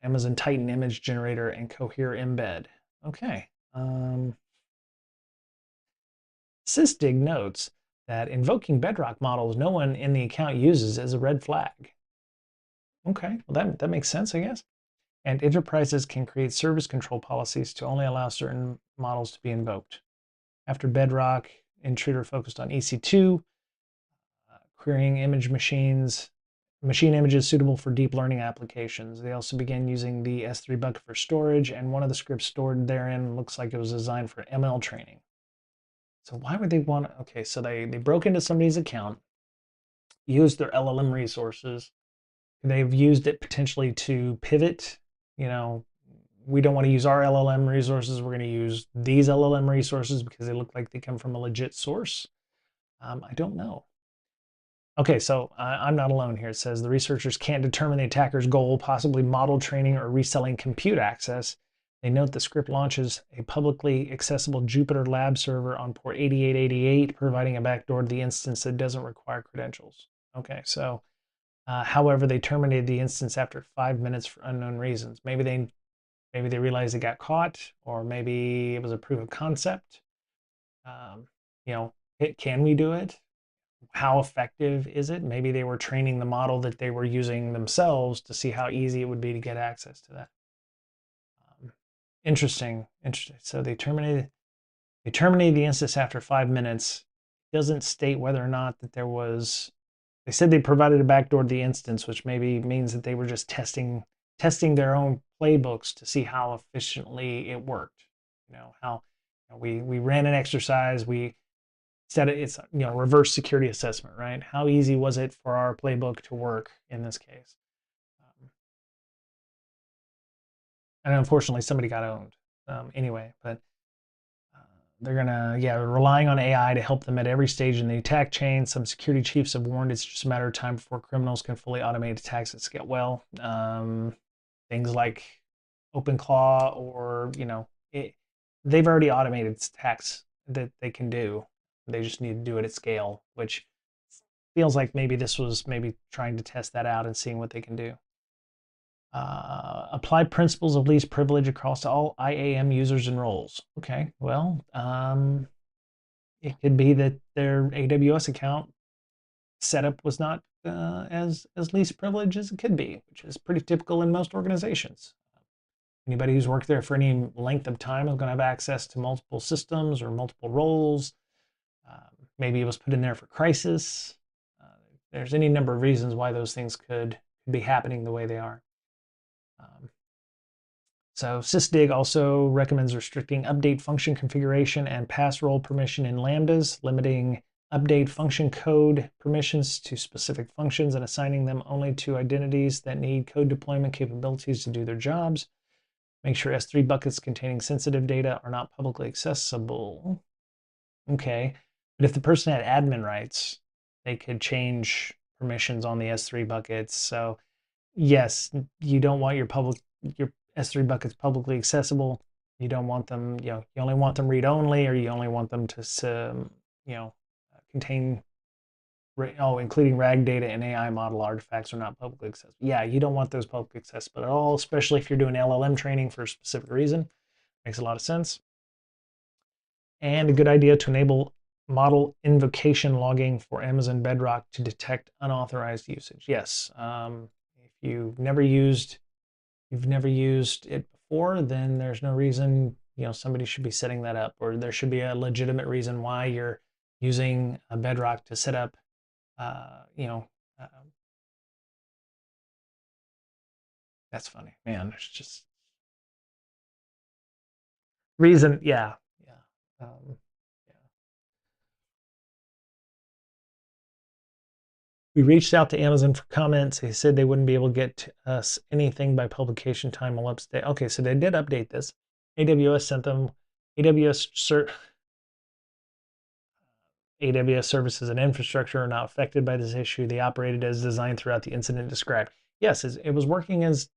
Amazon Titan Image Generator, and Cohere Embed. Okay. Sysdig notes that invoking Bedrock models no one in the account uses is a red flag. Okay, well that makes sense, I guess. And enterprises can create service control policies to only allow certain models to be invoked. After Bedrock, Intruder focused on EC2, querying machine images suitable for deep learning applications. They also began using the S3 bucket for storage, and one of the scripts stored therein looks like it was designed for ML training. So why would they want to? Okay, so they broke into somebody's account, used their LLM resources. They've used it potentially to pivot. We don't want to use our LLM resources. We're going to use these LLM resources because they look like they come from a legit source. I don't know. Okay, so I'm not alone here. It says the researchers can't determine the attacker's goal, possibly model training or reselling compute access. They note the script launches a publicly accessible Jupyter Lab server on port 8888, providing a backdoor to the instance that doesn't require credentials. Okay, so however, they terminated the instance after 5 minutes for unknown reasons. Maybe they realized they got caught, or maybe it was a proof of concept. Can we do it? How effective is it? Maybe they were training the model that they were using themselves to see how easy it would be to get access to that. Interesting. So they terminated the instance after 5 minutes. It doesn't state whether or not that there was. They said they provided a backdoor to the instance, which maybe means that they were just testing their own playbooks to see how efficiently it worked. How we ran an exercise. We said it's reverse security assessment, right? How easy was it for our playbook to work in this case? And unfortunately, somebody got owned anyway. But they're gonna, relying on AI to help them at every stage in the attack chain. Some security chiefs have warned it's just a matter of time before criminals can fully automate attacks at scale. Well, things like OpenClaw or they've already automated attacks that they can do. They just need to do it at scale, which feels like maybe this was trying to test that out and seeing what they can do. Apply principles of least privilege across all IAM users and roles. Okay, well, it could be that their AWS account setup was not as least privilege as it could be, which is pretty typical in most organizations. Anybody who's worked there for any length of time is going to have access to multiple systems or multiple roles. Maybe it was put in there for crisis. There's any number of reasons why those things could be happening the way they are. So Sysdig also recommends restricting update function configuration and pass role permission in Lambdas, limiting update function code permissions to specific functions and assigning them only to identities that need code deployment capabilities to do their jobs. Make sure S3 buckets containing sensitive data are not publicly accessible. Okay, but if the person had admin rights, they could change permissions on the S3 buckets. So yes, you don't want your S3 buckets publicly accessible. You don't want them, you only want them read-only, or you only want them to, contain, including RAG data and AI model artifacts are not publicly accessible. Yeah, you don't want those publicly accessible at all, especially if you're doing LLM training for a specific reason. Makes a lot of sense. And a good idea to enable model invocation logging for Amazon Bedrock to detect unauthorized usage. Yes, if you've never used it before, then there's no reason somebody should be setting that up, or there should be a legitimate reason why you're using a Bedrock to set up that's funny, man. There's just reason. Yeah. We reached out to Amazon for comments. They said they wouldn't be able to get us anything by publication time will update. Okay, so they did update this. AWS sent them. AWS services and infrastructure are not affected by this issue. They operated as designed throughout the incident described. Yes, it was working as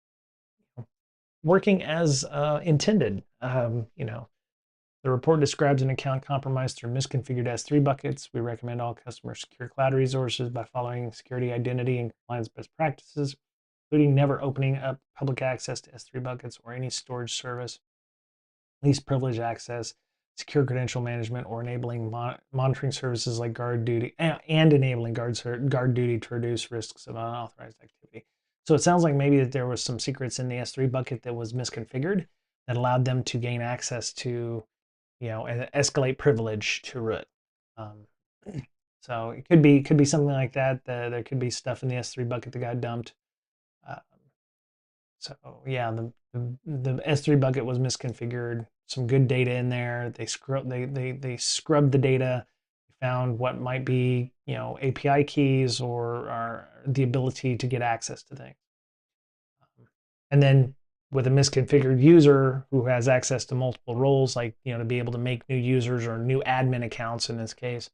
intended. The report describes an account compromised through misconfigured S3 buckets. We recommend all customers secure cloud resources by following security, identity, and compliance best practices, including never opening up public access to S3 buckets or any storage service, least privilege access, secure credential management, or enabling monitoring services like guard duty and enabling guard duty to reduce risks of unauthorized activity. So it sounds like maybe that there was some secrets in the S3 bucket that was misconfigured that allowed them to gain access to, and escalate privilege to root. So it could be something like that. There could be stuff in the S3 bucket that got dumped. So yeah, the S3 bucket was misconfigured. Some good data in there. They scrubbed the data, found what might be API keys or the ability to get access to things. And then with a misconfigured user who has access to multiple roles, like to be able to make new users or new admin accounts in this case,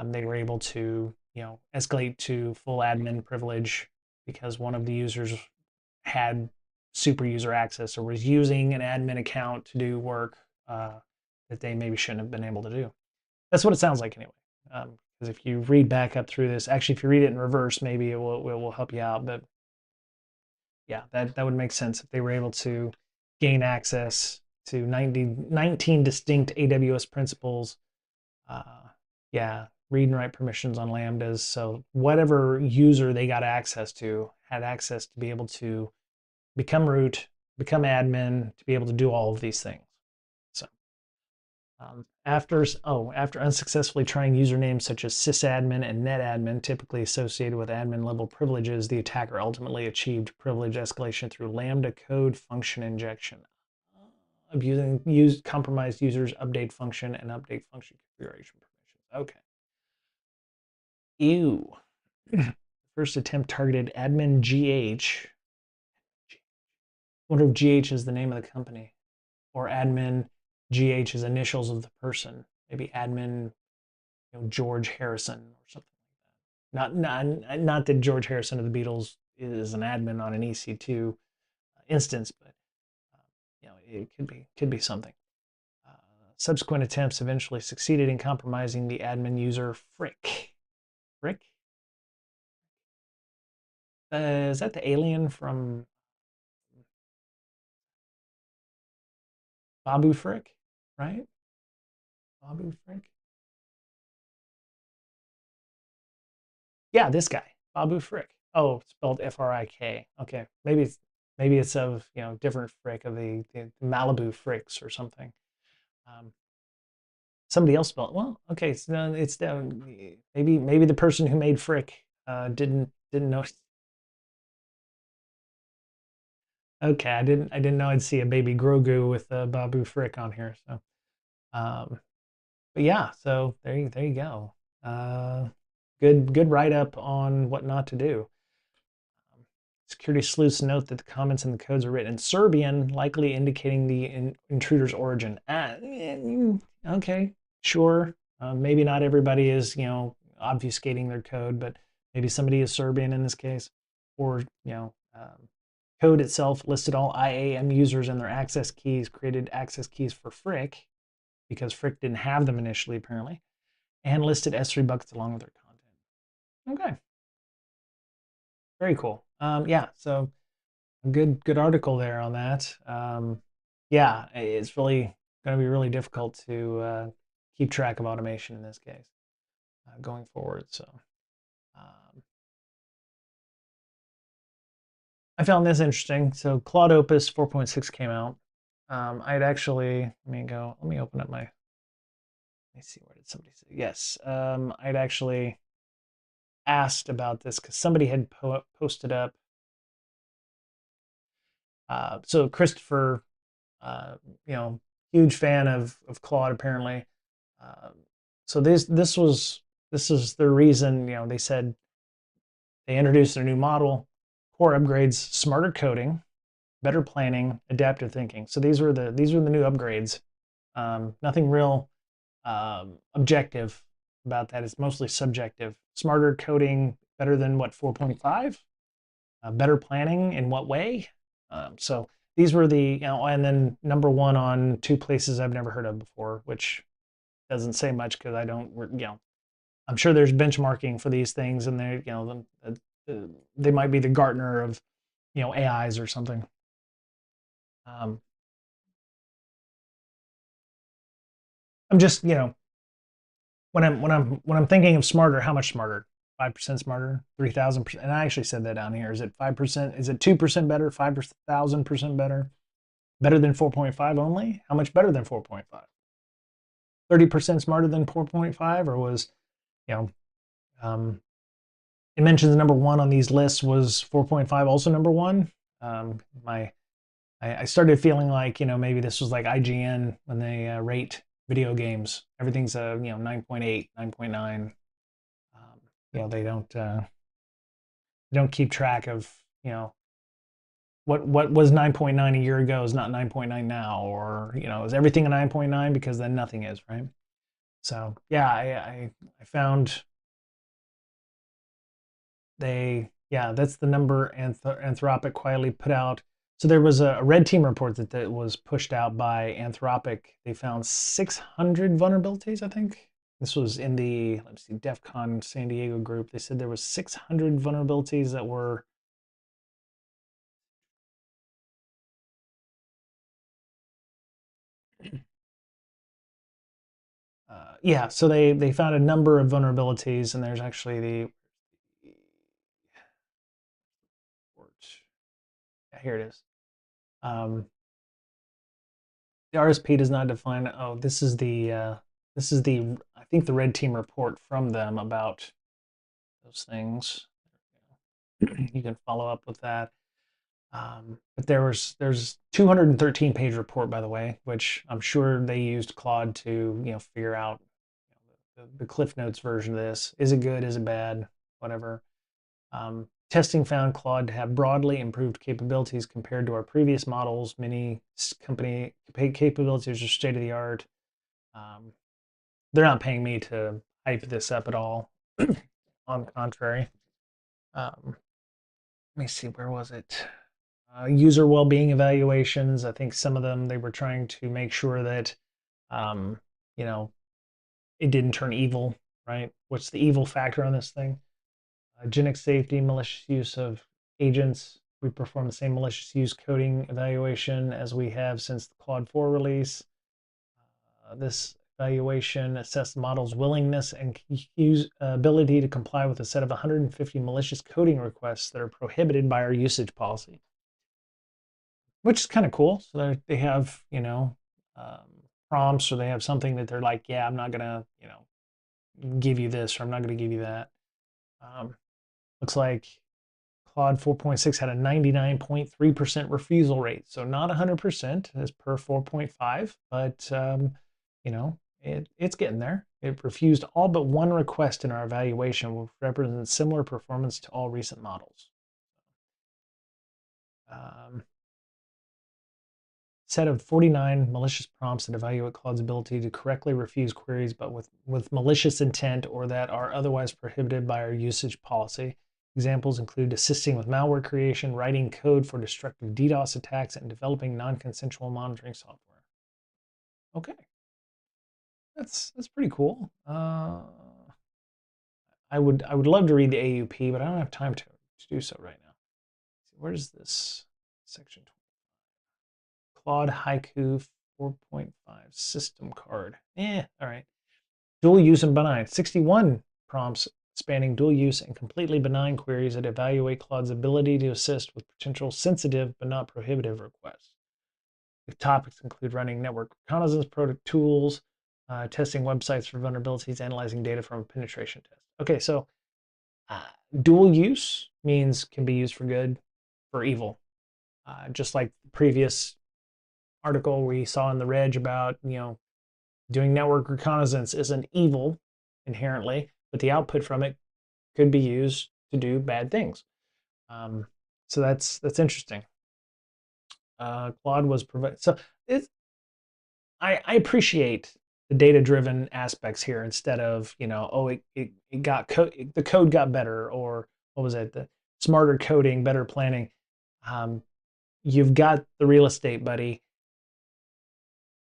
they were able to escalate to full admin privilege because one of the users had super user access or was using an admin account to do work that they maybe shouldn't have been able to do. That's what it sounds like anyway. Because if you read back up through this, actually, if you read it in reverse, maybe it will help you out. But yeah, that would make sense if they were able to gain access to 19 distinct AWS principals. Yeah, read and write permissions on Lambdas. So whatever user they got access to had access to be able to become root, become admin, to be able to do all of these things. So after unsuccessfully trying usernames such as sysadmin and netadmin, typically associated with admin level privileges, the attacker ultimately achieved privilege escalation through Lambda code function injection, abusing compromised users update function and update function configuration permissions. Okay. Ew. First attempt targeted admin GH. I wonder if GH is the name of the company, or admin GH is initials of the person. Maybe admin, George Harrison or something like that. Not that George Harrison of the Beatles is an admin on an EC2 instance, but it could be something. Subsequent attempts eventually succeeded in compromising the admin user Frick. Frick? Is that the alien from Babu Frick? Right? Babu Frick? Yeah, this guy, Babu Frick. Oh, spelled F-R-I-K. Okay, maybe it's of different Frick of the Malibu Fricks or something. Somebody else spelled well. Okay, so it's maybe the person who made Frick didn't know. Okay, I didn't know I'd see a baby Grogu with Babu Frick on here. So, but yeah, so there you go. Good write up on what not to do. Security sleuths note that the comments in the codes are written in Serbian, likely indicating the intruder's origin. Okay, sure. Maybe not everybody is obfuscating their code, but maybe somebody is Serbian in this case, or code itself listed all IAM users and their access keys, created access keys for Frick because Frick didn't have them initially apparently, and listed S3 buckets along with their content. Okay, very cool. Yeah, so a good article there on that. Yeah, it's really going to be really difficult to keep track of automation in this case going forward. So I found this interesting. So Claude Opus 4.6 came out. I'd actually let me open up my. Let me see, where did somebody say? Yes, I'd actually asked about this because somebody had posted up. So Christopher, huge fan of Claude apparently. So this is the reason they said they introduced their new model, core upgrades, smarter coding, better planning, adaptive thinking. So these were the new upgrades. Nothing real objective about that. It's mostly subjective. Smarter coding, better than what, 4.5? Better planning in what way? So these were the, and then number one on two places I've never heard of before, which doesn't say much because I don't, I'm sure there's benchmarking for these things, and they, they might be the Gartner of, AIs or something. I'm just, when I'm thinking of smarter, how much smarter? 5% smarter, 3,000%. And I actually said that down here. Is it 5%? Is it 2% better? 5,000% better? Better than 4.5 only? How much better than 4.5? 30% smarter than 4.5, or was, it mentions number one on these lists. Was 4.5 also number one? I started feeling like, maybe this was like IGN when they rate video games. Everything's 9.8, 9.9. They don't keep track of, what was 9.9 a year ago is not 9.9 now, or is everything a 9.9, because then nothing is, right? So yeah, I found that's the number Anthropic quietly put out. So there was a red team report that was pushed out by Anthropic. They found 600 vulnerabilities, I think. This was in the, let's see, DEF CON San Diego group. They said there was 600 vulnerabilities that were yeah, so they found a number of vulnerabilities, and there's actually the here it is. The RSP does not define. Oh, this is the I think the red team report from them about those things. You can follow up with that. But there's 213 page report, by the way, which I'm sure they used Claude to figure out the Cliff Notes version of this. Is it good? Is it bad? Whatever. Testing found Claude to have broadly improved capabilities compared to our previous models. Many company capabilities are state of the art. They're not paying me to hype this up at all. On the contrary. Let me see, where was it? User well-being evaluations. I think some of them, they were trying to make sure that it didn't turn evil, right? What's the evil factor on this thing? Genix safety, malicious use of agents. We perform the same malicious use coding evaluation as we have since the Claude 4 release. This evaluation assessed the model's willingness and ability to comply with a set of 150 malicious coding requests that are prohibited by our usage policy, which is kind of cool. So they have, prompts, or they have something that they're like, yeah, I'm not going to, give you this, or I'm not going to give you that. Looks like Claude 4.6 had a 99.3% refusal rate. So not 100% as per 4.5, but, it's getting there. It refused all but one request in our evaluation, which represents similar performance to all recent models. Set of 49 malicious prompts that evaluate Claude's ability to correctly refuse queries, but with malicious intent or that are otherwise prohibited by our usage policy. Examples include assisting with malware creation, writing code for destructive DDoS attacks, and developing non-consensual monitoring software. Okay, that's pretty cool. I would love to read the AUP, but I don't have time to do so right now. Where is this section? Claude Haiku 4.5 system card. All right. Dual use and benign. 61 prompts spanning dual use and completely benign queries that evaluate Claude's ability to assist with potential sensitive but not prohibitive requests. The topics include running network reconnaissance tools, testing websites for vulnerabilities, analyzing data from a penetration test. Okay, so dual use means can be used for good, for evil. Just like the previous article we saw in the reg about, doing network reconnaissance isn't evil inherently, but the output from it could be used to do bad things. So that's interesting. Claude was provided. So I appreciate the data-driven aspects here instead of, oh, it got the code got better, or what was it, the smarter coding, better planning. Um, you've got the real estate, buddy.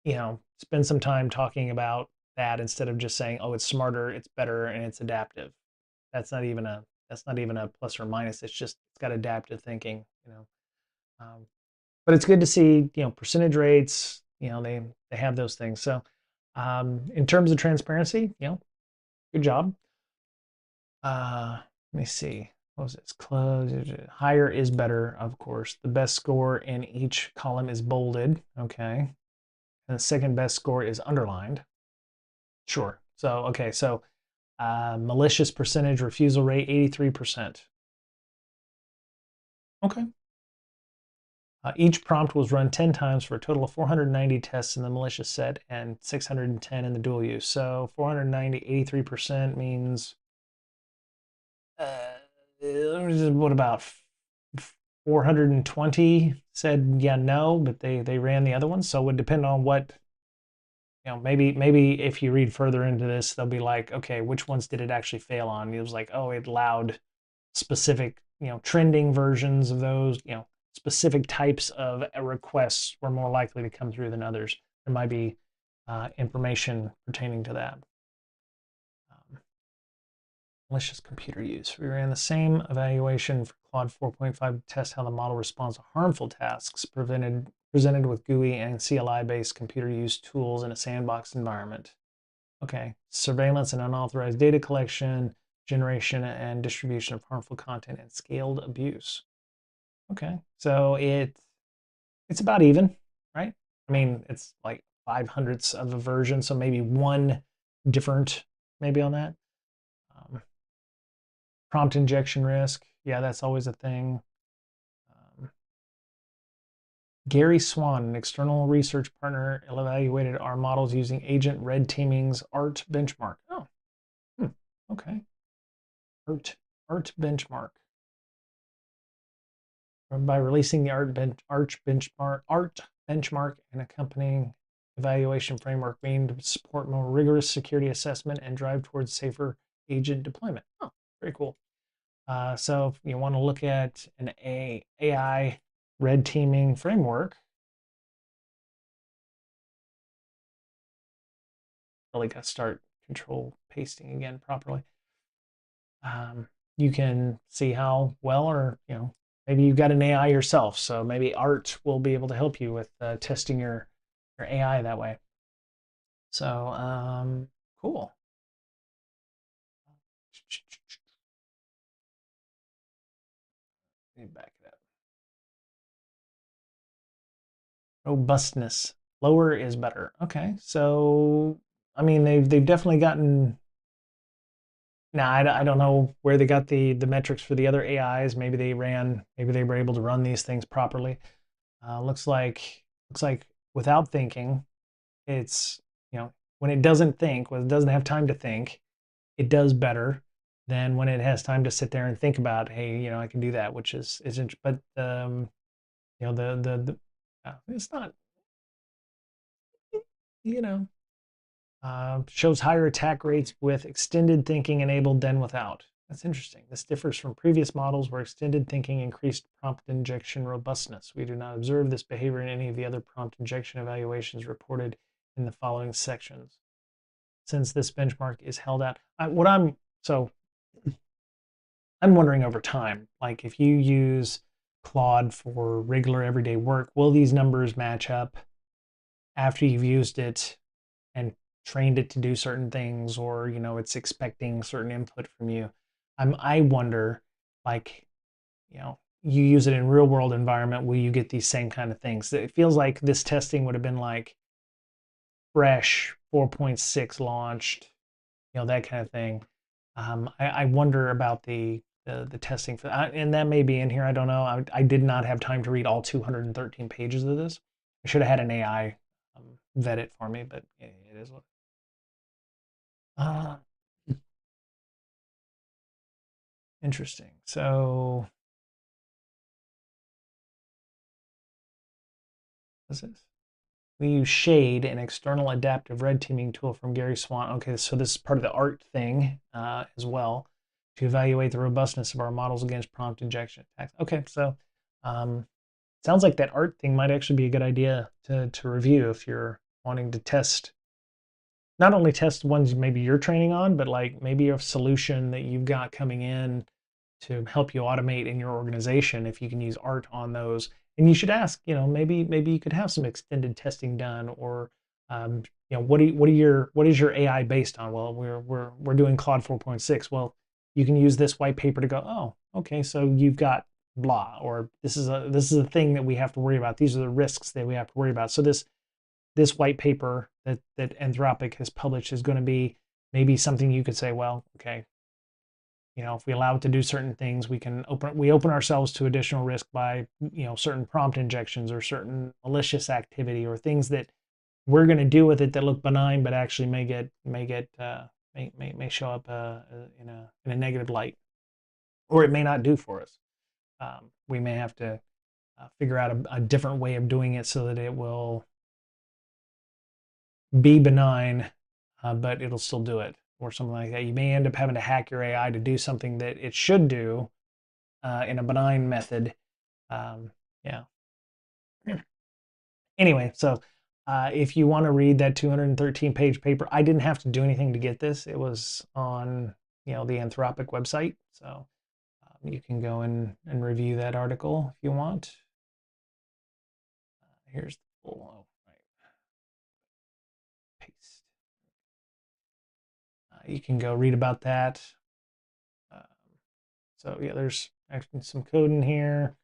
Spend some time talking about that instead of just saying, oh, it's smarter, it's better, and it's adaptive. That's not even a plus or minus. It's got adaptive thinking. Um, but it's good to see, percentage rates, they have those things. So in terms of transparency, good job. Let me see. What was this? Close. Higher is better, of course. The best score in each column is bolded. Okay. And the second best score is underlined. Sure. So, okay. So malicious percentage refusal rate, 83%. Okay. Each prompt was run 10 times for a total of 490 tests in the malicious set and 610 in the dual use. So 490, 83% means, what about 420 said yeah, no, but they ran the other one. So it would depend on what, maybe if you read further into this, they'll be like, okay, which ones did it actually fail on? It was like, oh, it allowed specific, trending versions of those, specific types of requests were more likely to come through than others. There might be information pertaining to that. Malicious computer use. We ran the same evaluation for Claude 4.5 to test how the model responds to harmful tasks presented with GUI and CLI-based computer use tools in a sandbox environment. Okay, surveillance and unauthorized data collection, generation and distribution of harmful content, and scaled abuse. Okay, so it's about even, right? I mean, it's like 5/100ths of a version, so maybe one different maybe on that. Prompt injection risk, yeah, that's always a thing. Gary Swan, an external research partner, evaluated our models using agent red teaming's ART benchmark. Oh, okay. ART benchmark. By releasing the ART benchmark and accompanying evaluation framework, we aim to support more rigorous security assessment and drive towards safer agent deployment. Oh, very cool. So if you want to look at an AI red teaming framework, really got to start control pasting again properly. You can see how well, or maybe you've got an AI yourself, so maybe ART will be able to help you with testing your AI that way. So cool. Let me back it up. Robustness. Lower is better. Okay, so I mean they've definitely gotten. Now I don't know where they got the metrics for the other AIs. Maybe they were able to run these things properly. Looks like without thinking, it's when it doesn't think, when it doesn't have time to think, it does better than when it has time to sit there and think about, hey, I can do that, which is interesting. But the it's not, you know shows higher attack rates with extended thinking enabled than without. That's interesting. This differs from previous models where extended thinking increased prompt injection robustness. We do not observe this behavior in any of the other prompt injection evaluations reported in the following sections. Since this benchmark is held out, I'm wondering over time, like if you use Claude for regular everyday work, will these numbers match up after you've used it and trained it to do certain things, or it's expecting certain input from you? I wonder, like, you use it in real world environment, will you get these same kind of things? It feels like this testing would have been like fresh 4.6 launched, that kind of thing. I wonder about the testing for that, and that may be in here. I don't know. I did not have time to read all 213 pages of this. I should have had an AI vet it for me, but it is what. Uh, Interesting. So, what's this? We use Shade, an external adaptive red teaming tool from Gary Swan. Okay, so this is part of the art thing as well, to evaluate the robustness of our models against prompt injection attacks. Okay, so sounds like that art thing might actually be a good idea to review if you're wanting to test, not only test ones maybe you're training on, but like maybe a solution that you've got coming in to help you automate in your organization, if you can use art on those. And you should ask, maybe you could have some extended testing done, or what is your AI based on? Well, we're doing Claude 4.6. Well, you can use this white paper to go, oh, okay, so you've got blah, or this is a thing that we have to worry about. These are the risks that we have to worry about. So this white paper that Anthropic has published is going to be maybe something you could say, well, okay, if we allow it to do certain things, we open ourselves to additional risk by, certain prompt injections or certain malicious activity or things that we're going to do with it that look benign, but actually may show up in a negative light, or it may not do for us. We may have to figure out a different way of doing it so that it will be benign, but it'll still do it, or something like that. You may end up having to hack your AI to do something that it should do in a benign method. Yeah. Anyway, so if you want to read that 213-page paper, I didn't have to do anything to get this. It was on the Anthropic website, so you can go and review that article if you want. Here's the full. Paste. You can go read about that. So yeah, there's actually some code in here.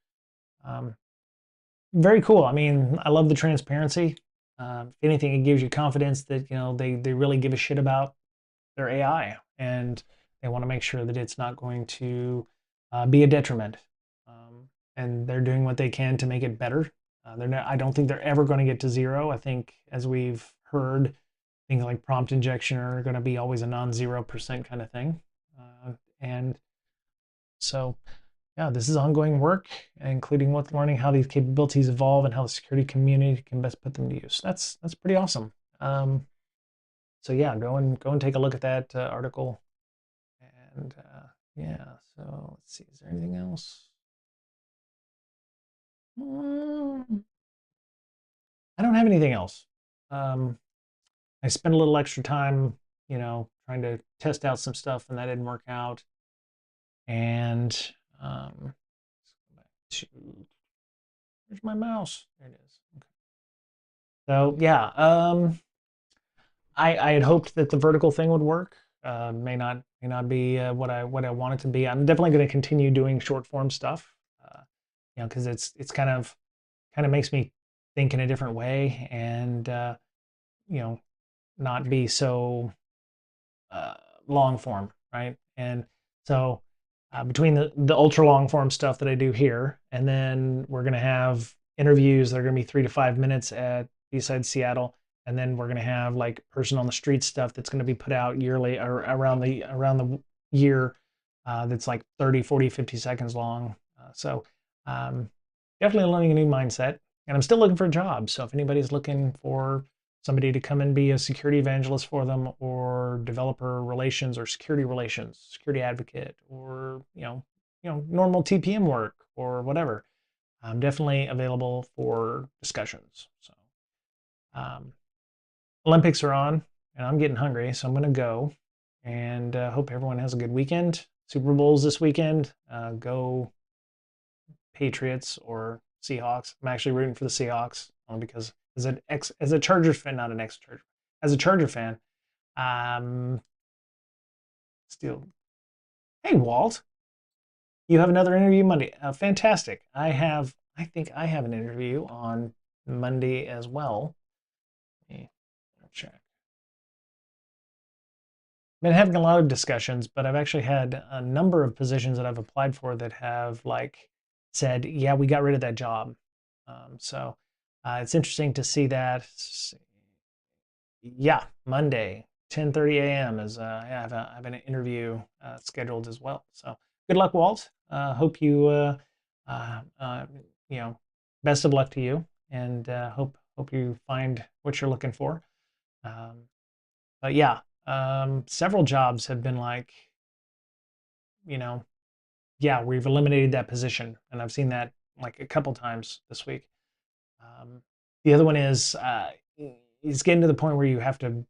Very cool. I mean, I love the transparency. If anything, it gives you confidence that they really give a shit about their AI, and they want to make sure that it's not going to be a detriment. And they're doing what they can to make it better. I don't think they're ever going to get to zero. I think, as we've heard, things like prompt injection are going to be always a non-0% kind of thing. And so, yeah, this is ongoing work, including what's learning how these capabilities evolve and how the security community can best put them to use. That's pretty awesome. So yeah, go and take a look at that article. And yeah, so let's see, is there anything else? I don't have anything else. I spent a little extra time, trying to test out some stuff, and that didn't work out. And let's go back to, where's my mouse? There it is. Okay. So yeah, I had hoped that the vertical thing would work. May not be what I want it to be. I'm definitely going to continue doing short form stuff, because it's kind of makes me think in a different way, and not be so long form, right? And so between the ultra long form stuff that I do here, and then we're going to have interviews that are going to be 3 to 5 minutes at B-Side Seattle, and then we're going to have like person on the street stuff that's going to be put out yearly or around the year, that's like 30, 40, 50 seconds long. So definitely learning a new mindset, and I'm still looking for a job. So if anybody's looking for somebody to come and be a security evangelist for them, or developer relations, or security relations, security advocate, or normal TPM work, or whatever, I'm definitely available for discussions. So Olympics are on, and I'm getting hungry, so I'm going to go, and hope everyone has a good weekend. Super Bowl's this weekend. Go Patriots or Seahawks. I'm actually rooting for the Seahawks, because as a Chargers fan, not an ex-Charger, as a Charger fan, still. Hey, Walt, you have another interview Monday. Fantastic. I think I have an interview on Monday as well. Let me check. Been having a lot of discussions, but I've actually had a number of positions that I've applied for that have said, yeah, we got rid of that job. So it's interesting to see that. Yeah, Monday, 10:30 a.m. is I have an interview scheduled as well. So good luck, Walt. Hope you best of luck to you, and hope Hope you find what you're looking for. But yeah, several jobs have been like, you know, yeah, we've eliminated that position, and I've seen that like a couple times this week. Um, the other one is it's getting to the point where you have to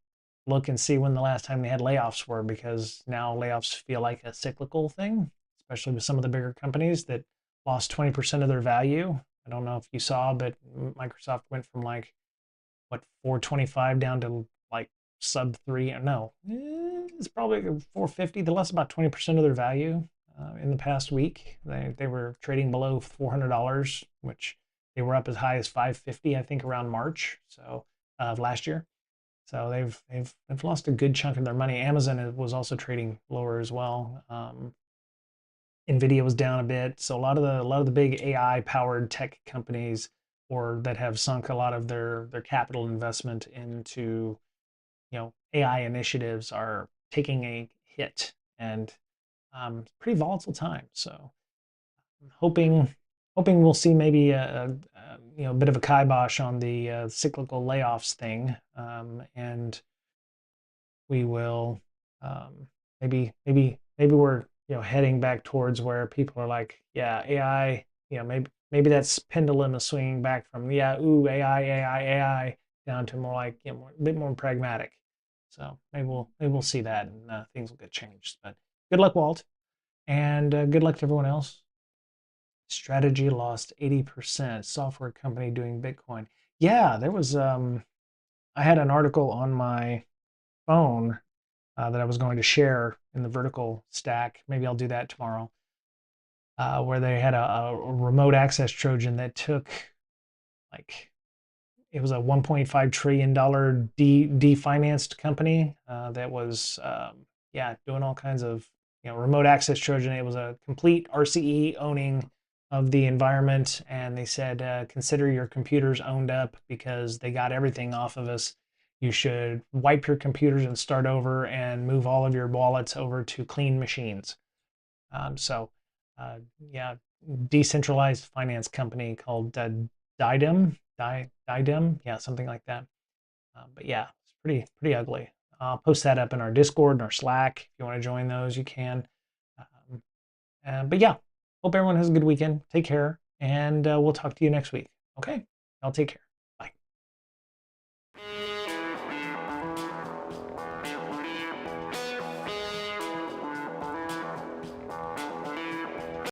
look and see when the last time they had layoffs were, because now layoffs feel like a cyclical thing, especially with some of the bigger companies that lost 20% of their value. I don't know if you saw, but Microsoft went from like what 425 down to like sub three. No, it's probably 450. They lost about 20% of their value in the past week. They were trading below $400, which they were up as high as 550, I think, around March of last year. So they've lost a good chunk of their money. Amazon was also trading lower as well. Nvidia was down a bit. So a lot of the big AI powered tech companies or that have sunk a lot of their capital investment into AI initiatives are taking a hit, and pretty volatile time. So I'm hoping we'll see maybe a bit of a kibosh on the cyclical layoffs thing, and we will maybe we're heading back towards where people are like, yeah, AI, maybe that's pendulum is swinging back from, yeah, ooh, AI down to more like, a bit more pragmatic. So maybe we'll see that, and things will get changed. But good luck, Walt, and good luck to everyone else. Strategy lost 80%. Software company doing Bitcoin. Yeah, there was I had an article on my phone that I was going to share in the vertical stack. Maybe I'll do that tomorrow. Where they had a remote access Trojan that took like, it was a $1.5 trillion definanced company that was doing all kinds of remote access Trojan. It was a complete RCE owning of the environment, and they said consider your computers owned up because they got everything off of us. You should wipe your computers and start over and move all of your wallets over to clean machines. So yeah, decentralized finance company called Didem, yeah, something like that. But yeah, it's pretty ugly. I'll post that up in our Discord and our Slack. If you want to join those, you can. But yeah, hope everyone has a good weekend. Take care, and we'll talk to you next week. Okay, I'll take care.